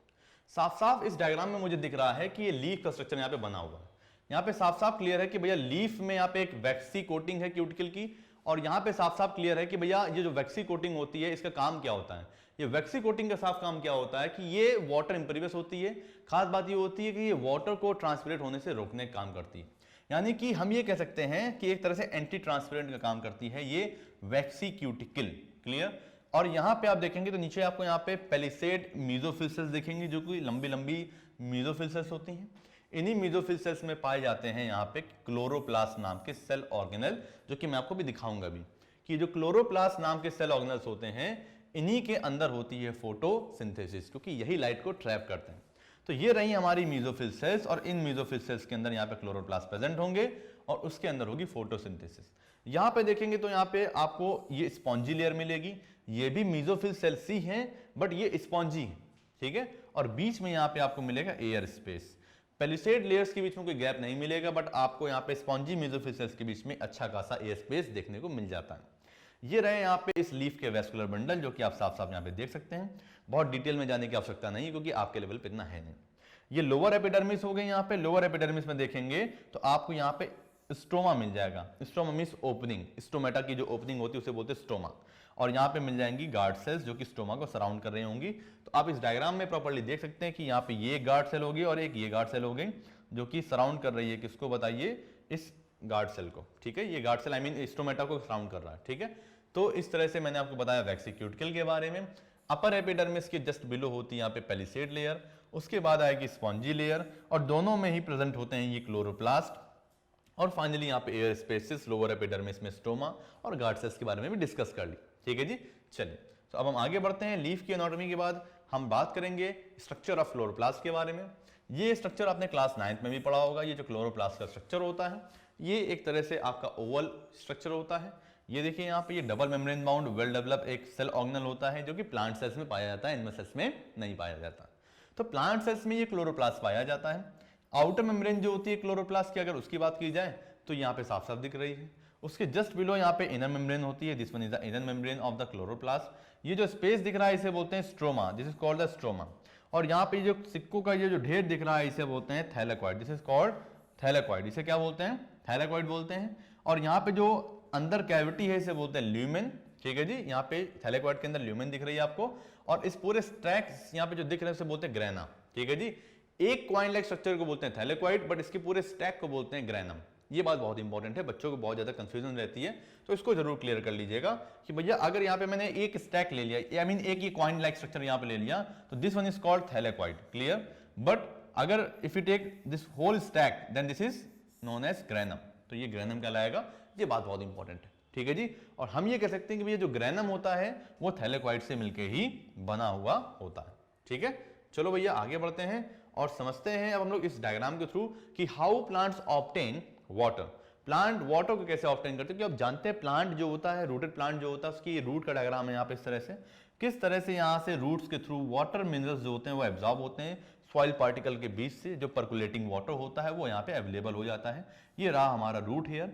साफ साफ इस डायग्राम में मुझे दिख रहा है कि ये लीफ का स्ट्रक्चर यहाँ पे बना हुआ है। यहाँ पे साफ साफ क्लियर है कि भैया लीफ में यहाँ पे एक वैक्सी कोटिंग है क्यूटिकल की, और यहाँ पे साफ साफ क्लियर है कि भैया ये जो वैक्सी कोटिंग होती है इसका काम क्या होता है। ये वैक्सी कोटिंग का साफ काम क्या होता है कि ये वाटर इंपरवियस होती है। खास बात ये होती है कि ये वाटर को ट्रांसपिरेट होने से रोकने का काम करती है, यानी कि हम ये कह सकते हैं कि एक तरह से एंटी ट्रांसपेरेंट का काम करती है ये वैक्सी क्यूटिकल। क्लियर। और यहाँ पे आप देखेंगे तो नीचे आपको यहाँ पे पेलिसेड मीजोफिल सेल्स देखेंगे, जो कि लंबी लंबी मीजोफिल सेल्स होती हैं। इन्हीं मीजोफिल सेल्स में पाए जाते हैं यहाँ पे क्लोरोप्लास्ट नाम के सेल ऑर्गेनल, जो कि मैं आपको भी दिखाऊंगा भी कि जो क्लोरोप्लास्ट नाम के सेल ऑर्गेनल्स होते हैं इन्हीं के अंदर होती है फोटोसिंथेसिस, क्योंकि यही लाइट को ट्रैप करते हैं। तो ये रही हमारी मीजोफिल सेल्स, और इन मीजोफिल सेल्स के अंदर यहाँ पे क्लोरोप्लास्ट प्रेजेंट होंगे और उसके अंदर होगी फोटोसिंथेसिस। यहाँ पे देखेंगे तो यहाँ पे आपको ये स्पॉन्जी लेयर मिलेगी, ये भी मीजोफिल सेल्स ही हैं बट ये स्पॉन्जी है। ठीक है। और बीच में यहाँ पे आपको मिलेगा एयर स्पेस। पेलिसेड लेयर्स के बीच में कोई गैप नहीं मिलेगा, बट आपको यहाँ पे स्पॉन्जी मीजोफिल सेल्स के बीच में अच्छा खासा एयर स्पेस देखने को मिल जाता है। ये रहे यहाँ पे इस लीफ के वेस्कुलर बंडल, जो कि आप साफ साफ यहाँ पे देख सकते हैं। बहुत डिटेल में जाने की आवश्यकता नहीं, क्योंकि आपके लेवल पे इतना है नहीं। ये लोअर एपिडर्मिस हो गई। यहाँ पे लोअर एपिडर्मिस में देखेंगे तो आपको यहाँ पे स्टोमा मिल जाएगा। स्टोमा मींस ओपनिंग, स्टोमेटा की जो ओपनिंग होती है उसे बोलते हैं स्टोमा। और यहाँ पे मिल जाएंगी गार्ड सेल्स, जो कि स्टोमा को सराउंड कर रही होंगी। तो आप इस डायग्राम में प्रॉपर्ली देख सकते हैं कि यहाँ पे ये गार्ड सेल होगी और एक ये गार्ड सेल हो गई, जो कि सराउंड कर रही है किसको, बताइए, इस गार्ड सेल को। ठीक है। ये guard cell I mean stomata को सराउंड कर रहा है। ठीक है। तो इस तरह से मैंने आपको बताया वैक्सीक्यूटिकल के बारे में। अपर एपिडर्मिस के जस्ट बिलो होती है यहाँ पे पेलिसेड लेयर, उसके बाद आएगी स्पॉन्जी लेयर, और दोनों में ही प्रेजेंट होते हैं ये क्लोरोप्लास्ट, और फाइनली यहाँ पे एयर स्पेसेस, लोअर एपिडर्मिस में स्टोमा, और गार्ड सेल्स के बारे में भी डिस्कस कर ली। ठीक है जी। चलिए, तो अब हम आगे बढ़ते हैं। लीफ की एनाटॉमी के बाद हम बात करेंगे स्ट्रक्चर ऑफ क्लोरोप्लास्ट के बारे में। ये स्ट्रक्चर आपने क्लास 9th में भी पढ़ा होगा। ये जो क्लोरोप्लास्ट का स्ट्रक्चर होता है ये एक तरह से आपका ओवल स्ट्रक्चर होता है। ये देखिए यहाँ पे ये double membrane bound well develop एक सेल ऑर्गेनल होता है जो कि प्लांट सेल्स में पाया जाता है, एनिमल सेल्स में नहीं पाया जाता। तो प्लांट सेल्स में ये क्लोरोप्लास्ट पाया जाता है। आउटर मेम्ब्रेन जो होती है क्लोरोप्लास्ट की अगर उसकी बात की जाए तो यहाँ पे साफ साफ दिख रही है। उसके जस्ट बिलो यहाँ पे इनर मेम्ब्रेन होती है, this one is the inner membrane of the chloroplast. ये जो स्पेस दिख रहा है इसे बोलते हैं stroma, this is called the stroma. और यहाँ पे जो सिक्कों का ये जो ढेर दिख रहा है इसे बोलते हैं thylakoid, this is called thylakoid. इसे क्या बोलते हैं? थैलेकॉइड बोलते हैं। और यहाँ पे जो अंदर कैविटी है इसे बोलते हैं ल्यूमेन, ठीक है जी। यहाँ पे थैलेकॉइड के अंदर ल्यूमेन दिख रही है आपको, और इस पूरे स्ट्रैक्स यहाँ पे जो दिख रहे हैं उसे बोलते हैं ग्रेना, ठीक है जी। एक कॉइन लाइक स्ट्रक्चर को बोलते हैं थैलेकॉइड, बट इसके पूरे स्टैक को बोलते हैं ग्रेनम। ये बात बहुत इंपॉर्टेंट है, बच्चों को बहुत ज्यादा कंफ्यूजन रहती है, तो इसको जरूर क्लियर कर लीजिएगा कि भैया अगर यहाँ पे मैंने एक स्टैक ले लिया, आई मीन एक ये कॉइन लाइक स्ट्रक्चर यहाँ पे ले लिया, तो this one is called thylakoid, clear. But अगर if you take this whole stack then this is known as granum, तो ये ग्रेनम कहलाएगा। ये बात बहुत इंपॉर्टेंट है, ठीक है जी। और हम ये कह सकते हैं कि ये जो ग्रेनम होता है वो थैलेकॉइड से मिलकर ही बना हुआ होता है, ठीक है। चलो भैया आगे बढ़ते हैं और समझते हैं अब हम लोग इस डायग्राम के थ्रू कि how plants obtain water. Plant water को कैसे ऑब्टेन करते हैं, क्योंकि आप जानते हैं प्लांट जो होता है, रूटेड प्लांट जो होता है, उसकी रूट का डायग्राम है यहाँ पे इस तरह से। किस तरह से यहाँ से रूट्स के थ्रू वाटर मिनरल्स जो होते हैं वो एब्जॉर्ब होते हैं सॉइल पार्टिकल के बीच से, जो पर्कुलेटिंग वाटर होता है वो यहाँ पे अवेलेबल हो जाता है। ये रहा हमारा रूट हेयर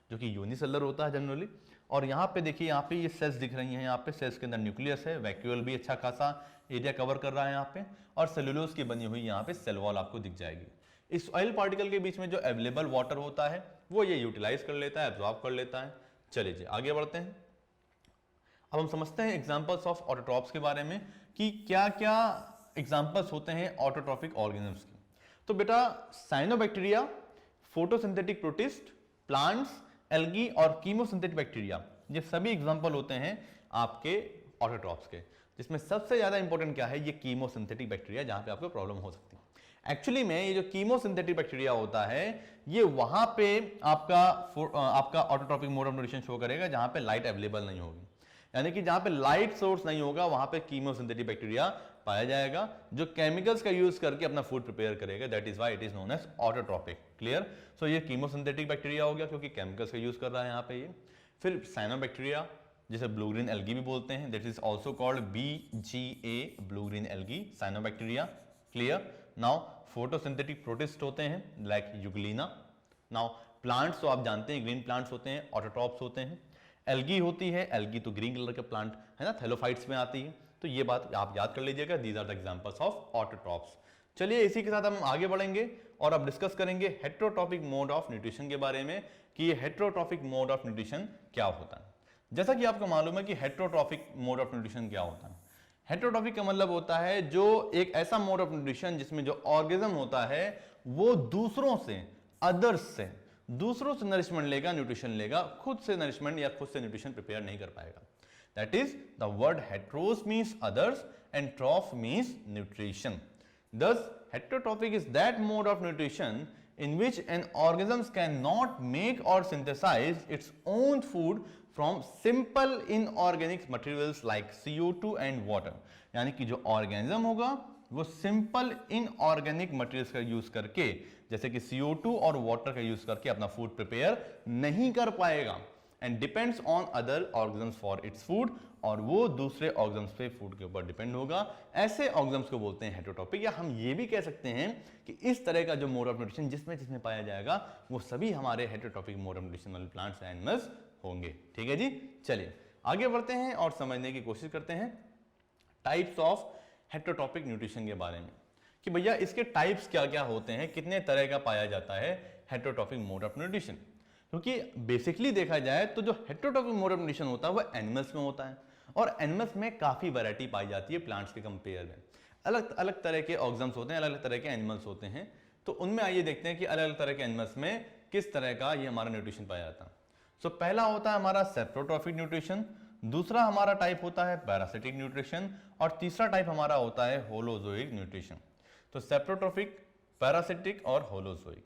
जो कि यूनिसेलर होता है जनरली। और यहाँ पे देखिए यहाँ पे ये सेल्स दिख रही हैं, यहाँ पे सेल्स के अंदर न्यूक्लियस है, वैक्यूल भी अच्छा खासा एरिया कवर कर रहा है यहाँ पे, और सेलुलोज की बनी हुई यहाँ पे सेल वॉल आपको दिख जाएगी। इस ऑयल पार्टिकल के बीच में जो अवेलेबल वाटर होता है वो ये यूटिलाइज कर लेता है, एब्जॉर्ब कर लेता है। चलिए जी आगे बढ़ते हैं। अब हम समझते हैं एग्जांपल्स ऑफ ऑटोट्रॉप्स के बारे में कि क्या क्या एग्जांपल्स होते हैं ऑटोट्रॉफिक ऑर्गेनिजम्स के। तो बेटा cyanobacteria, photosynthetic protist, plants, algae और कीमोसिंथेटिक बैक्टीरिया, ये सभी एग्जांपल होते हैं आपके ऑटोट्रॉप्स के, जिसमें सबसे ज्यादा इंपॉर्टेंट क्या है, ये कीमोसिंथेटिक बैक्टीरिया, जहां पे आपको प्रॉब्लम हो सकती है। एक्चुअली में ये जो कीमोसिंथेटिक बैक्टीरिया होता है ये वहां पे आपका autotrophic mode of nutrition show करेगा जहां पे लाइट अवेलेबल नहीं होगी, यानी कि जहां पे लाइट सोर्स नहीं होगा वहां पे कीमोसिंथेटिक बैक्टीरिया पाया जाएगा, जो केमिकल्स का यूज करके अपना फूड प्रिपेयर करेगा। That is why it is known as autotrophic, clear. So ये कीमोसिंथेटिक बैक्टीरिया हो गया क्योंकि केमिकल्स का यूज कर रहा है यहाँ पे ये। फिर साइनोबैक्टीरिया जिसे ब्लू ग्रीन एल्गी भी बोलते हैं, that is also called BGA, blue green algae, cyanobacteria, clear. Now photosynthetic protist होते हैं लाइक यूग्लिना। नाउ प्लांट्स तो आप जानते हैं ग्रीन प्लांट्स होते हैं, ऑटोट्रॉप्स होते हैं। एल्गी होती है, एल्गी तो ग्रीन कलर का प्लांट है ना, थैलोफाइट्स में आती है, तो ये बात आप याद कर लीजिएगा। These are the examples of autotrophs. चलिए इसी के साथ हम आगे बढ़ेंगे और अब डिस्कस करेंगे हेटेरोट्रॉपिक मोड ऑफ न्यूट्रिशन के बारे में कि ये हेटेरोट्रॉपिक मोड ऑफ न्यूट्रिशन क्या होता है। जैसा कि आपको मालूम है कि हेटेरोट्रॉपिक मोड ऑफ न्यूट्रिशन क्या होता है। हेटेरोट्रॉपिक का मतलब होता है जो एक ऐसा मोड ऑफ न्यूट्रिशन जिसमें जो ऑर्गेनिज्म होता है वो दूसरों से, अदर्स से, दूसरों से नरिशमेंट लेगा, न्यूट्रिशन लेगा, खुद से नरिशमेंट या खुद से न्यूट्रिशन प्रिपेयर नहीं कर पाएगा। That is, the word heteros means others and troph means nutrition. Thus, heterotrophic is that mode of nutrition in which an organism cannot make or synthesize its own food from simple inorganic materials like CO2 and water. यानी कि जो organism होगा वो simple inorganic materials का use करके, जैसे कि CO2 और वाटर का यूज करके अपना फूड प्रिपेयर नहीं कर पाएगा and depends on other organisms for its food, और वो दूसरे ऑर्गेनिज्म्स पे फूड के ऊपर डिपेंड होगा। ऐसे ऑर्गेनिज्म्स को बोलते हैं हेटेरोट्रॉपिक, या हम ये भी कह सकते हैं कि इस तरह का जो मोड ऑफ न्यूट्रिशन जिसमें पाया जाएगा वो सभी हमारे हेटेरोट्रॉपिक मोड ऑफ न्यूट्रिशन वाले प्लांट्स एंड एनिमल्स होंगे। ठीक है जी, चलिए आगे बढ़ते हैं और समझने की कोशिश करते हैं टाइप्स ऑफ हेटेरोट्रॉपिक न्यूट्रिशन के बारे में कि भैया इसके टाइप्स क्या क्या होते हैं, कितने तरह का पाया जाता है हेटेरोट्रॉपिक मोड ऑफ न्यूट्रिशन। क्योंकि बेसिकली देखा जाए तो जो हेटेरोट्रॉपिक मोड ऑफ न्यूट्रिशन होता है वो एनिमल्स में होता है, और एनिमल्स में काफी वैरायटी पाई जाती है प्लांट्स के कंपेयर में। अलग अलग तरह के ऑर्गेनिज्म्स होते हैं, अलग अलग तरह के एनिमल्स होते हैं, तो उनमें आइए देखते हैं कि अलग अलग तरह के एनिमल्स में किस तरह का ये हमारा न्यूट्रिशन पाया जाता है। सो पहला होता है हमारा सेप्रोट्रॉफिक न्यूट्रिशन, दूसरा हमारा टाइप होता है पैरासिटिक न्यूट्रिशन, और तीसरा टाइप हमारा होता है होलोजोइक न्यूट्रिशन। तो सेप्रोट्रॉफिक, पैरासिटिक और होलोजोइक।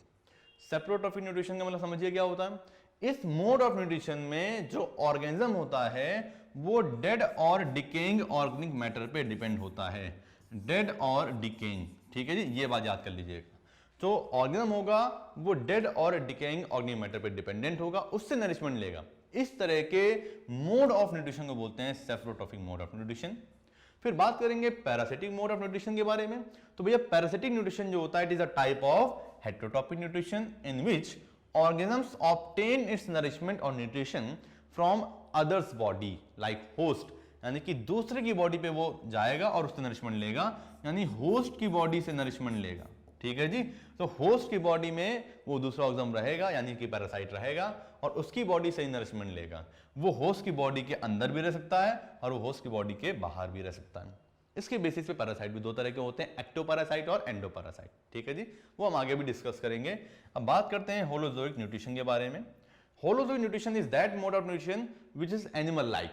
सेप्रोट्रॉफिक न्यूट्रिशन का मतलब समझिए क्या होता है। इस मोड ऑफ न्यूट्रिशन में जो ऑर्गेनिज्म होता है वो डेड और डिकेइंग ऑर्गेनिक मैटर पे डिपेंड होता है। डेड और डिकेइंग, ठीक है जी, ये बात याद कर लीजिएगा। जो ऑर्गेनिज्म होगा वो डेड और डिकेइंग ऑर्गेनिक मैटर पे डिपेंडेंट होगा, उससे नरिशमेंट लेगा। इस तरह के मोड ऑफ न्यूट्रिशन को बोलते हैं सेफरोट्रॉफिक मोड ऑफ न्यूट्रिशन। फिर बात करेंगे पैरासिटिक मोड ऑफ न्यूट्रिशन के बारे में। तो भैया पैरासिटिक न्यूट्रिशन जो होता है, it is a type of heterotrophic nutrition in which organisms obtain its nourishment और nutrition from others body like host, यानी कि दूसरे की बॉडी पे वो जाएगा और उससे नरिशमेंट लेगा, यानी होस्ट की बॉडी से नरिशमेंट लेगा। ठीक है जी। तो होस्ट की बॉडी में वो दूसरा ऑर्गेनिज्म रहेगा, यानी कि पैरासाइट रहेगा, और उसकी बॉडी से ही नरिशमेंट लेगा। वो होस्ट की बॉडी के अंदर भी रह सकता है और वो होस्ट की बॉडी के बाहर भी रह सकता है। इसके बेसिस पे पैरासाइट भी दो तरह के होते हैं, एक्टोपैरासाइट और एंडोपैरासाइट। ठीक है जी, वो हम आगे भी डिस्कस करेंगे। अब बात करते हैं होलोजोइक न्यूट्रिशन के बारे में। Holozoic nutrition is that mode of nutrition which is animal like.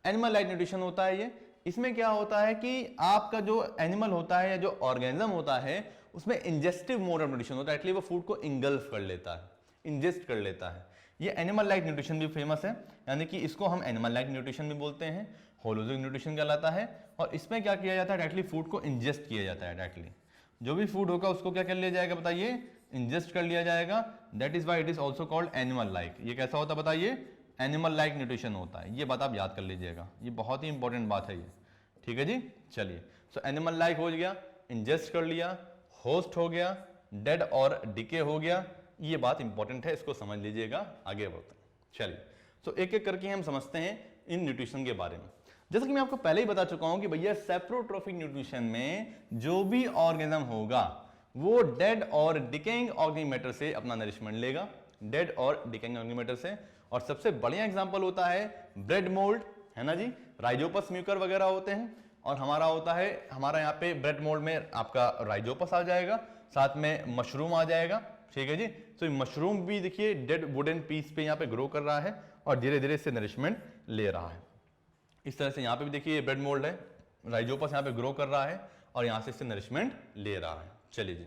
Animal like nutrition होता है ये। इसमें क्या होता है कि आपका जो एनिमल होता है या जो ऑर्गेनिज्म होता है उसमें इंजेस्टिव मोड ऑफ न्यूट्रिशन होता है, एटलीस्ट वो फूड को इंगल्फ कर लेता है, इंजेस्ट कर लेता है। ये एनिमल लाइक न्यूट्रिशन भी फेमस है, यानी कि इसको हम एनिमल लाइक न्यूट्रिशन भी बोलते हैं, होलोजोइक न्यूट्रिशन कहलाता है। और इसमें क्या किया जाता है, डायरेक्टली फूड को इंजेस्ट किया जाता है। डायरेक्टली जो भी फूड होगा उसको क्या कर लिया जाएगा, बताइए, इंजेस्ट कर लिया जाएगा। That is why it is also called animal like. ये कैसा होता है बताइए, एनिमल लाइक न्यूट्रिशन होता है। ये बात आप याद कर लीजिएगा, ये बहुत ही इंपॉर्टेंट बात है ये। ठीक है जी, चलिए। सो एनिमल लाइक हो गया, इंजेस्ट कर लिया, होस्ट हो गया, डेड और डिके हो गया। ये बात इंपॉर्टेंट है, इसको समझ लीजिएगा। आगे बढ़ते हैं, चलिए। सो एक एक करके हम समझते हैं इन न्यूट्रिशन के बारे में। जैसा कि मैं आपको पहले ही बता चुका हूं कि भैया सेप्रोट्रोफिक न्यूट्रिशन में जो भी ऑर्गेनिज्म होगा वो डेड और डिकेइंग ऑर्गेनिक मैटर से अपना नरिशमेंट लेगा, डेड और डिकेइंग ऑर्गेनिक मैटर से। और सबसे बढ़िया एग्जांपल होता है ब्रेड मोल्ड, है ना जी, राइजोपस म्यूकर वगैरह होते हैं। और हमारा होता है, हमारा यहाँ पे ब्रेड मोल्ड में आपका राइजोपस आ जाएगा, साथ में मशरूम आ जाएगा। ठीक है जी। तो मशरूम भी देखिए डेड वुडन पीस पे यहाँ पे ग्रो कर रहा है और धीरे धीरे इससे नरिशमेंट ले रहा है। इस तरह से यहाँ पे भी देखिए ब्रेड मोल्ड है, राइजोपस यहाँ पे ग्रो कर रहा है और यहाँ से इससे नरिशमेंट ले रहा है। चलिए जी,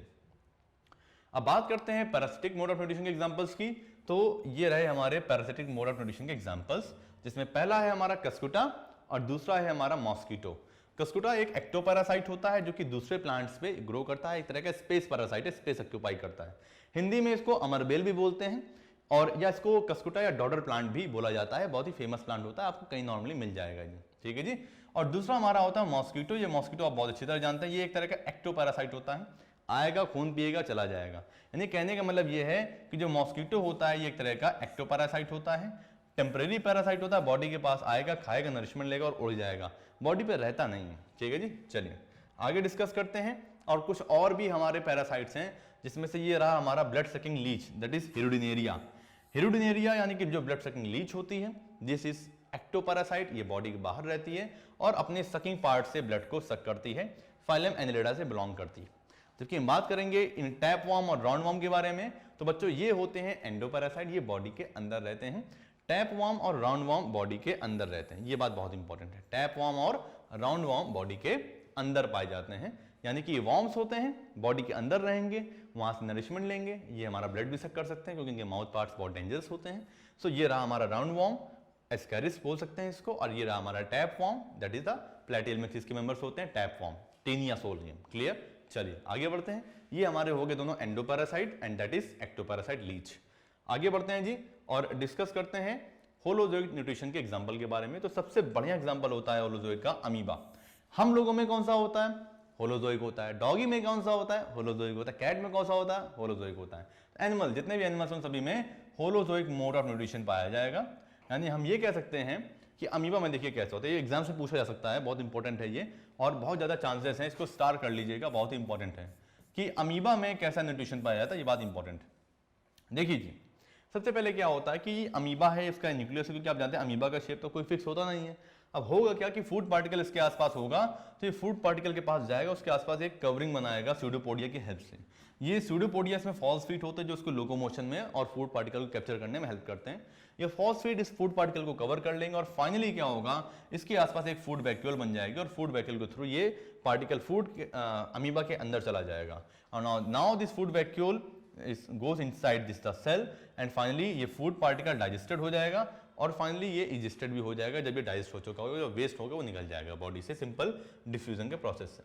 अब बात करते हैं पैरासिटिक मोड ऑफ न्यूट्रिशन के एग्जांपल्स की। तो ये रहे हमारे पैरासिटिक मोड ऑफ न्यूट्रिशन के एग्जांपल्स, जिसमें पहला है हमारा कस्कुटा और दूसरा है हमारा मॉस्किटो। कस्कुटा एक एक्टोपैरासाइट होता है जो कि दूसरे प्लांट्स पे ग्रो करता है, एक तरह का स्पेस पैरासाइट है, स्पेस ऑक्यूपाई करता है। हिंदी में इसको अमरबेल भी बोलते हैं, और या इसको कस्कुटा या डॉडर प्लांट भी बोला जाता है। बहुत ही फेमस प्लांट होता है, आपको कहीं नॉर्मली मिल जाएगा ये। ठीक है जी। और दूसरा हमारा होता है मॉस्किटो। ये मॉस्किटो आप बहुत अच्छी तरह जानते हैं, ये एक तरह का एक्टोपैरासाइट होता है, आएगा, खून पिएगा, चला जाएगा। यानी कहने का मतलब ये है कि जो मॉस्किटो होता है ये एक तरह का एक्टोपैरासाइट होता है, टेम्परेरी पैरासाइट होता है, बॉडी के पास आएगा, खाएगा, नरिशमेंट लेगा और उड़ जाएगा, बॉडी पे रहता नहीं है। ठीक है जी, चलिए आगे डिस्कस करते हैं। और कुछ और भी हमारे पैरासाइट्स हैं, जिसमें से ये रहा हमारा blood sucking Leach, that is Hirudinaria. Hirudinaria यानी कि जो ब्लड सकिंग लीच होती है, दिस इज एक्टोपैरासाइट। ये बॉडी के बाहर रहती है और अपने सकिंग पार्ट से ब्लड को सक करती है, फाइलम एनिलिडा से बिलोंग करती है। जबकि हम बात करेंगे इन टैप वॉर्म और राउंड वॉर्म के बारे में, तो बच्चों ये होते हैं एंडोपैरासाइट, ये बॉडी के अंदर रहते हैं। टैप वॉर्म और राउंड वॉर्म बॉडी के अंदर रहते हैं, ये बात बहुत इंपॉर्टेंट है। टैप वॉर्म और राउंड वॉर्म बॉडी के अंदर पाए जाते हैं, यानी कि ये वॉर्म्स होते हैं, बॉडी के अंदर रहेंगे, वहां से नरिशमेंट लेंगे, ये हमारा ब्लड भी सक कर सकते हैं क्योंकि इनके माउथ पार्ट्स बहुत डेंजरस होते हैं। सो ये रहा हमारा राउंड वॉर्म, एस्कैरिस बोल सकते हैं इसको, और ये रहा हमारा tapeworm, that is the platyhelminthes के मेंबर्स होते हैं tapeworm, taenia solium. Clear, चलिए आगे बढ़ते हैं। ये हमारे हो गए दोनों endoparasite and that is ectoparasite leech. आगे बढ़ते हैं जी और डिस्कस करते हैं होलोजोइक न्यूट्रिशन के एग्जांपल के बारे में। तो सबसे बढ़िया एग्जांपल होता है होलोजोइक का अमीबा। हम लोगों में कौन सा होता है, होलोजोइक होता है। डॉगी में कौन सा होता है, होलोजोइक होता है। कैट में कौन सा होता है, होलोजोइक होता है। एनिमल, जितने भी एनिमल्स हैं सभी में होलोजोइक मोड ऑफ न्यूट्रिशन पाया जाएगा। यानी हम ये कह सकते हैं कि अमीबा में देखिए कैसे होता है, ये एग्जाम से पूछा जा सकता है, बहुत इंपॉर्टेंट है ये, और बहुत ज्यादा चांसेस हैं, इसको स्टार कर लीजिएगा, बहुत ही इंपॉर्टेंट है कि अमीबा में कैसा न्यूट्रिशन पाया जाता है, ये बात इंपॉर्टेंट है। देखिए जी, सबसे पहले क्या होता है कि अमीबा है, इसका न्यूक्लियस, क्योंकि आप जानते हैं अमीबा का शेप तो कोई फिक्स होता नहीं है। अब होगा क्या कि फूड पार्टिकल इसके आसपास होगा, तो ये फूड पार्टिकल के पास जाएगा, उसके आसपास एक कवरिंग बनाएगा स्यूडोपोडिया की हेल्प से। ये स्यूडोपोडिया इसमें फॉस्फेट होते हैं जो उसको लोकोमोशन में और फूड पार्टिकल को कैप्चर करने में हेल्प करते हैं। ये फॉस्फेट इस फूड पार्टिकल को कवर कर लेंगे और फाइनली क्या होगा, इसके आसपास एक फूड वैक्यूल बन जाएगी और फूड वैक्यूल के थ्रू ये पार्टिकल फूड अमीबा के अंदर चला जाएगा। और now this food vacuole goes inside this the cell and finally ये फूड पार्टिकल डाइजेस्टेड हो जाएगा और फाइनली ये इजिस्टेड भी हो जाएगा। जब ये डाइजेस्ट हो चुका होगा, जो वेस्ट होगा वो निकल जाएगा बॉडी से, सिंपल डिफ्यूजन के प्रोसेस से।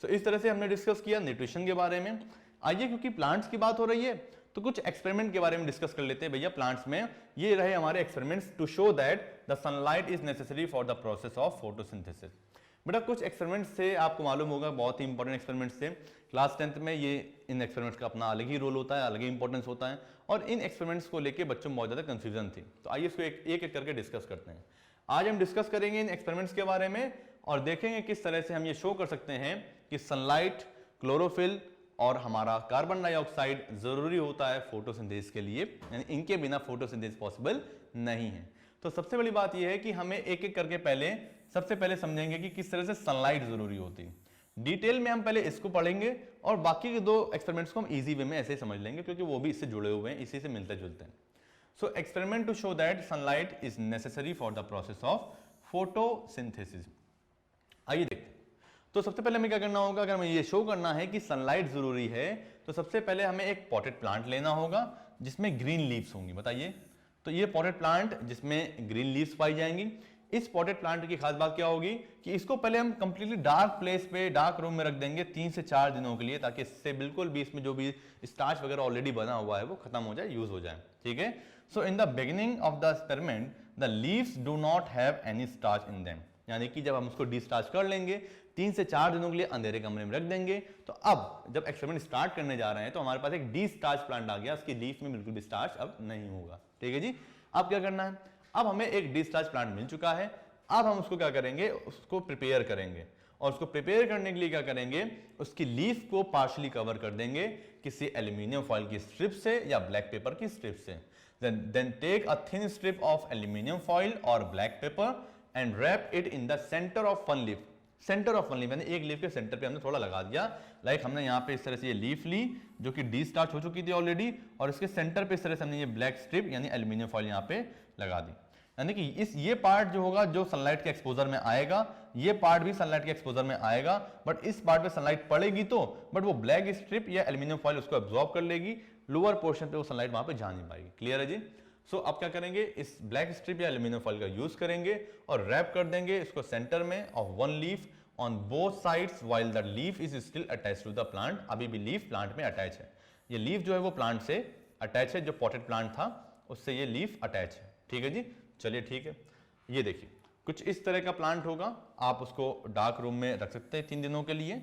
सो इस तरह से हमने डिस्कस किया न्यूट्रिशन के बारे में। आइए, क्योंकि प्लांट्स की बात हो रही है तो कुछ एक्सपेरिमेंट के बारे में डिस्कस कर लेते हैं भैया प्लांट्स में। ये रहे हमारे experiments to show that the sunlight is necessary for the process of photosynthesis. बेटा कुछ एक्सपेरिमेंट्स से आपको मालूम होगा, बहुत ही इंपॉर्टेंट एक्सपेरिमेंट्स थे क्लास 10th में, ये इन एक्सपेरिमेंट्स का अपना अलग ही रोल होता है, अलग ही इंपॉर्टेंस होता है, और इन एक्सपेरिमेंट्स को लेके बच्चों में बहुत ज़्यादा कंफ्यूजन थी। तो आइए इसको एक एक करके डिस्कस करते हैं। आज हम डिस्कस करेंगे इन एक्सपेरिमेंट्स के बारे में और देखेंगे किस तरह से हम ये शो कर सकते हैं कि सनलाइट, क्लोरोफिल और हमारा कार्बन डाइऑक्साइड जरूरी होता है फोटोसिंथेसिस के लिए, यानी इनके बिना फोटोसिंथेसिस पॉसिबल नहीं है। तो सबसे बड़ी बात यह है कि हमें एक एक करके सबसे पहले समझेंगे कि किस तरह से सनलाइट जरूरी होती है। डिटेल में हम पहले इसको पढ़ेंगे और बाकी के दो एक्सपेरिमेंट्स को हम इजी वे में ऐसे ही समझ लेंगे क्योंकि वो भी इससे जुड़े हुए हैं, इसी से मिलते जुलते हैं। So experiment to show that sunlight is necessary for the process of photosynthesis. आइए देखते हैं। तो सबसे पहले हमें क्या करना होगा, अगर हमें ये शो करना है कि सनलाइट जरूरी है तो सबसे पहले हमें एक पॉटेड प्लांट लेना होगा जिसमें ग्रीन लीव्स होंगी। बताइए, तो ये पॉटेड प्लांट जिसमें ग्रीन लीव्स पाई जाएंगी, इस पॉटेड प्लांट की खास बात क्या होगी कि इसको पहले हम कंप्लीटली डार्क प्लेस पे, डार्क रूम में रख देंगे 3 से 4 दिनों के लिए, ताकि इससे बिल्कुल भी इसमें जो भी स्टार्च वगैरह ऑलरेडी बना हुआ है वो खत्म हो जाए, यूज हो जाए। ठीक है। So in the beginning of the experiment the leaves do not have any starch in them, यानी कि जब हम उसको डिस्टार्च कर लेंगे 3 से 4 दिनों के लिए अंधेरे कमरे में रख देंगे, तो अब जब एक्सपेरिमेंट स्टार्ट करने जा रहे हैं तो हमारे पास एक डिस्टार्च प्लांट आ गया, उसकी लीफ में बिल्कुल भी स्टार्च अब नहीं होगा। ठीक है जी। अब क्या करना है, अब हमें एक डिस्टार्च प्लांट मिल चुका है, अब हम उसको क्या करेंगे, उसको प्रिपेयर करेंगे, और उसको प्रिपेयर करने के लिए क्या करेंगे, उसकी लीफ को पार्शली कवर कर देंगे किसी एल्यूमिनियम फॉइल की स्ट्रिप से या ब्लैक पेपर की स्ट्रिप से। Then take a thin strip of aluminium foil और black paper and wrap it in the centre of one leaf. Centre of one leaf यानी एक लीफ के सेंटर पे हमने थोड़ा लगा दिया, लाइक हमने यहाँ पे इस तरह से ये लीफ ली जो कि डिस्टार्च हो चुकी थी ऑलरेडी, और इसके सेंटर पे इस तरह से हमने ये ब्लैक स्ट्रिप यानी एल्यूमिनियम फॉइल यहाँ पे लगा दी। यानी कि ये पार्ट जो होगा जो सनलाइट के एक्सपोजर में आएगा, ये पार्ट भी सनलाइट के एक्सपोजर में आएगा, बट इस पार्ट पे सनलाइट पड़ेगी तो, बट वो ब्लैक स्ट्रिप या एल्यूमिनियम फॉइल उसको एब्जॉर्ब कर लेगी, लोअर पोर्शन पे वो सनलाइट वहां पे जा नहीं पाएगी। क्लियर है जी। सो अब क्या करेंगे, इस ब्लैक स्ट्रिप या एल्यूमिनियम फॉइल का यूज करेंगे और रैप कर देंगे इसको सेंटर में of one leaf on both sides while the leaf is still attached to the plant. अभी भी लीफ प्लांट में अटैच है, ये लीफ जो है वो प्लांट से अटैच है, जो पॉटेड प्लांट था उससे ये लीफ अटैच है। ठीक है जी। चलिए ठीक है, ये देखिए कुछ इस तरह का प्लांट होगा, आप उसको डार्क रूम में रख सकते हैं 3 दिनों के लिए,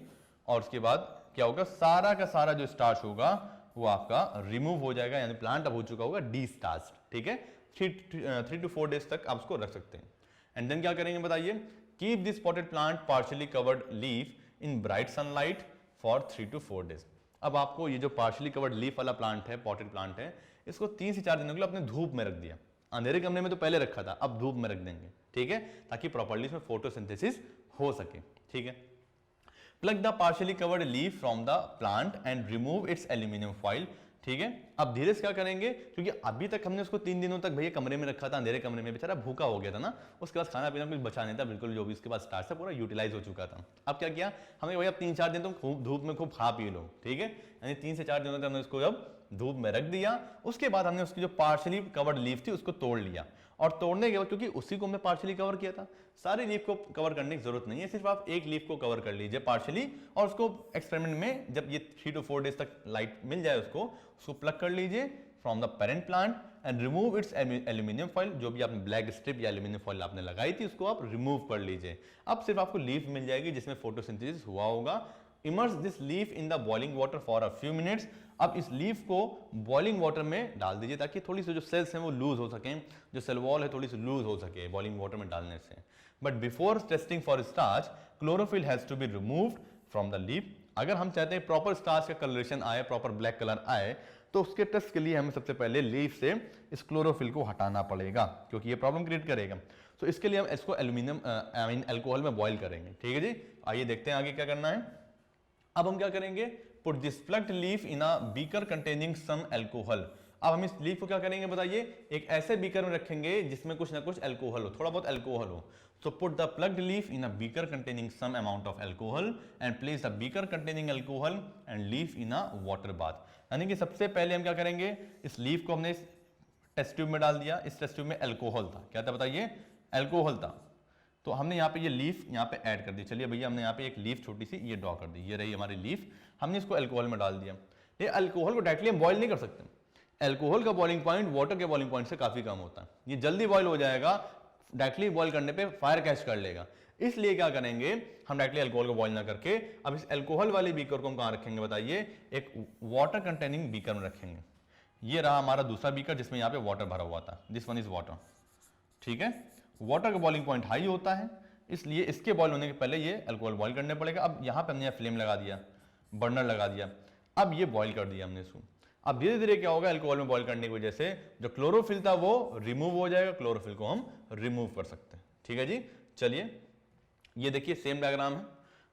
और उसके बाद क्या होगा, सारा का सारा जो स्टार्च होगा वो आपका रिमूव हो जाएगा, यानी प्लांट अब हो चुका होगा डिस्टार्च्ड। ठीक है। 3 to 4 डेज तक आप उसको रख सकते हैं। एंड देन क्या करेंगे बताइए, keep this potted plant partially covered leaf in bright sunlight for 3 to 4 days. अब आपको ये जो पार्शियली कवर्ड लीफ वाला प्लांट है, पॉटेड प्लांट है, इसको 3 से 4 दिनों के लिए अपने धूप में रख दिया। अंधेरे कमरे में तो पहले रखा था, अब धूप में रख देंगे। ठीक है, ताकि प्रॉपर्ली इसमें फोटोसिंथेसिस हो सके। ठीक है। Plug the partially covered leaf from the plant and remove it's aluminium foil. ठीक है। अब धीरे से क्या करेंगे, क्योंकि अभी तक हमने उसको 3 दिनों तक भैया कमरे में रखा था, अंधेरे कमरे में, बेचारा भूखा हो गया था ना, उसके पास खाना पीना कुछ बचा नहीं था बिल्कुल, जो भी उसके पास स्टार्च था पूरा यूटिलाइज हो चुका था। अब क्या किया हमने, भैया 3-4 दिन तुम खूब धूप में खूब खा पी लो। ठीक है। यानी 3 से 4 दिनों तक हमने उसको अब धूप में रख दिया। उसके बाद हमने उसकी जो पार्शियली कवर्ड लीफ थी उसको तोड़ लिया, और तोड़ने के बाद क्योंकि उसी को हमने पार्शियली कवर किया था, सारी लीफ को कवर करने की जरूरत नहीं है, सिर्फ आप एक लीफ को कवर कर लीजिए पार्शियली, और उसको एक्सपेरिमेंट में जब ये 3 to 4 डेज तक लाइट मिल जाए उसको प्लग कर लीजिए from the parent plant and remove it's aluminium foil. जो भी आपने ब्लैक स्ट्रिप या एल्यूमिनियम फॉइल आपने लगाई थी उसको आप रिमूव कर लीजिए। अब सिर्फ आपको लीफ मिल जाएगी जिसमें फोटोसिंथेसिस हुआ होगा। Immerse this leaf in the boiling water for a few minutes. अब इस लीफ को बॉइलिंग वाटर में डाल दीजिए ताकि थोड़ी सी जो सेल्स हैं वो लूज हो सकें, जो सेल वॉल है थोड़ी सी लूज हो सके बॉइलिंग वाटर में डालने से। But before testing for starch chlorophyll has to be removed from the leaf. अगर हम चाहते हैं प्रॉपर स्टार्च का कलरेशन आए, प्रॉपर ब्लैक कलर आए, तो उसके टेस्ट के लिए हमें सबसे पहले लीफ से इस क्लोरोफिल को हटाना पड़ेगा, क्योंकि ये प्रॉब्लम क्रिएट करेगा। तो इसके लिए हम इसको एल्यूमिनियम अल्कोहल में बॉईल करेंगे। ठीक है जी। आइए देखते हैं आगे क्या करना है। अब हम क्या करेंगे, put this plugged leaf in a beaker containing some alcohol. अब हम इस लीफ को क्या करेंगे बताइए, एक ऐसे बीकर में रखेंगे जिसमें कुछ ना कुछ अल्कोहल हो, थोड़ा बहुत अल्कोहल हो। So put the plugged leaf in a beaker containing some amount of alcohol and place the beaker containing alcohol and leaf in a water bath। यानी कि सबसे पहले हम क्या करेंगे, इस लीफ को हमने इस टेस्ट ट्यूब में डाल दिया। इस टेस्ट ट्यूब में अल्कोहल था, क्या था बताइए, अल्कोहल था। तो हमने यहाँ पे ये लीफ यहाँ पे ऐड कर दी। चलिए भैया हमने यहाँ पे एक लीफ छोटी सी ये ड्रॉ कर दी, ये रही हमारी लीफ, हमने इसको अल्कोहल में डाल दिया। ये अल्कोहल को डायरेक्टली हम बॉयल नहीं कर सकते, अल्कोहल का बॉइलिंग पॉइंट वाटर के बॉइलिंग पॉइंट से काफी कम होता है, ये जल्दी बॉयल हो जाएगा, डायरेक्टली बॉयल करने पे फायर कैच कर लेगा। इसलिए क्या करेंगे हम, डायरेक्टली अल्कोहल को बॉयल ना करके अब इस अल्कोहल वाले बीकर को हम कहां रखेंगे बताइए, एक वाटर कंटेनिंग बीकर में रखेंगे। ये रहा हमारा दूसरा बीकर जिसमें यहाँ पे वाटर भरा हुआ था, दिस वन इज वाटर, ठीक है। वाटर का बॉइलिंग पॉइंट हाई होता है, इसलिए इसके बॉयल होने के पहले ये अल्कोहल बॉयल करने पड़ेगा। अब यहाँ पे हमने फ्लेम लगा दिया, बर्नर लगा दिया, अब ये बॉयल कर दिया हमने इसको। अब धीरे धीरे क्या होगा, अल्कोहल में बॉयल करने की वजह से जो क्लोरोफिल था वो रिमूव हो जाएगा, क्लोरोफिल को हम रिमूव कर सकते हैं, ठीक है जी। चलिए ये देखिए सेम डायग्राम है,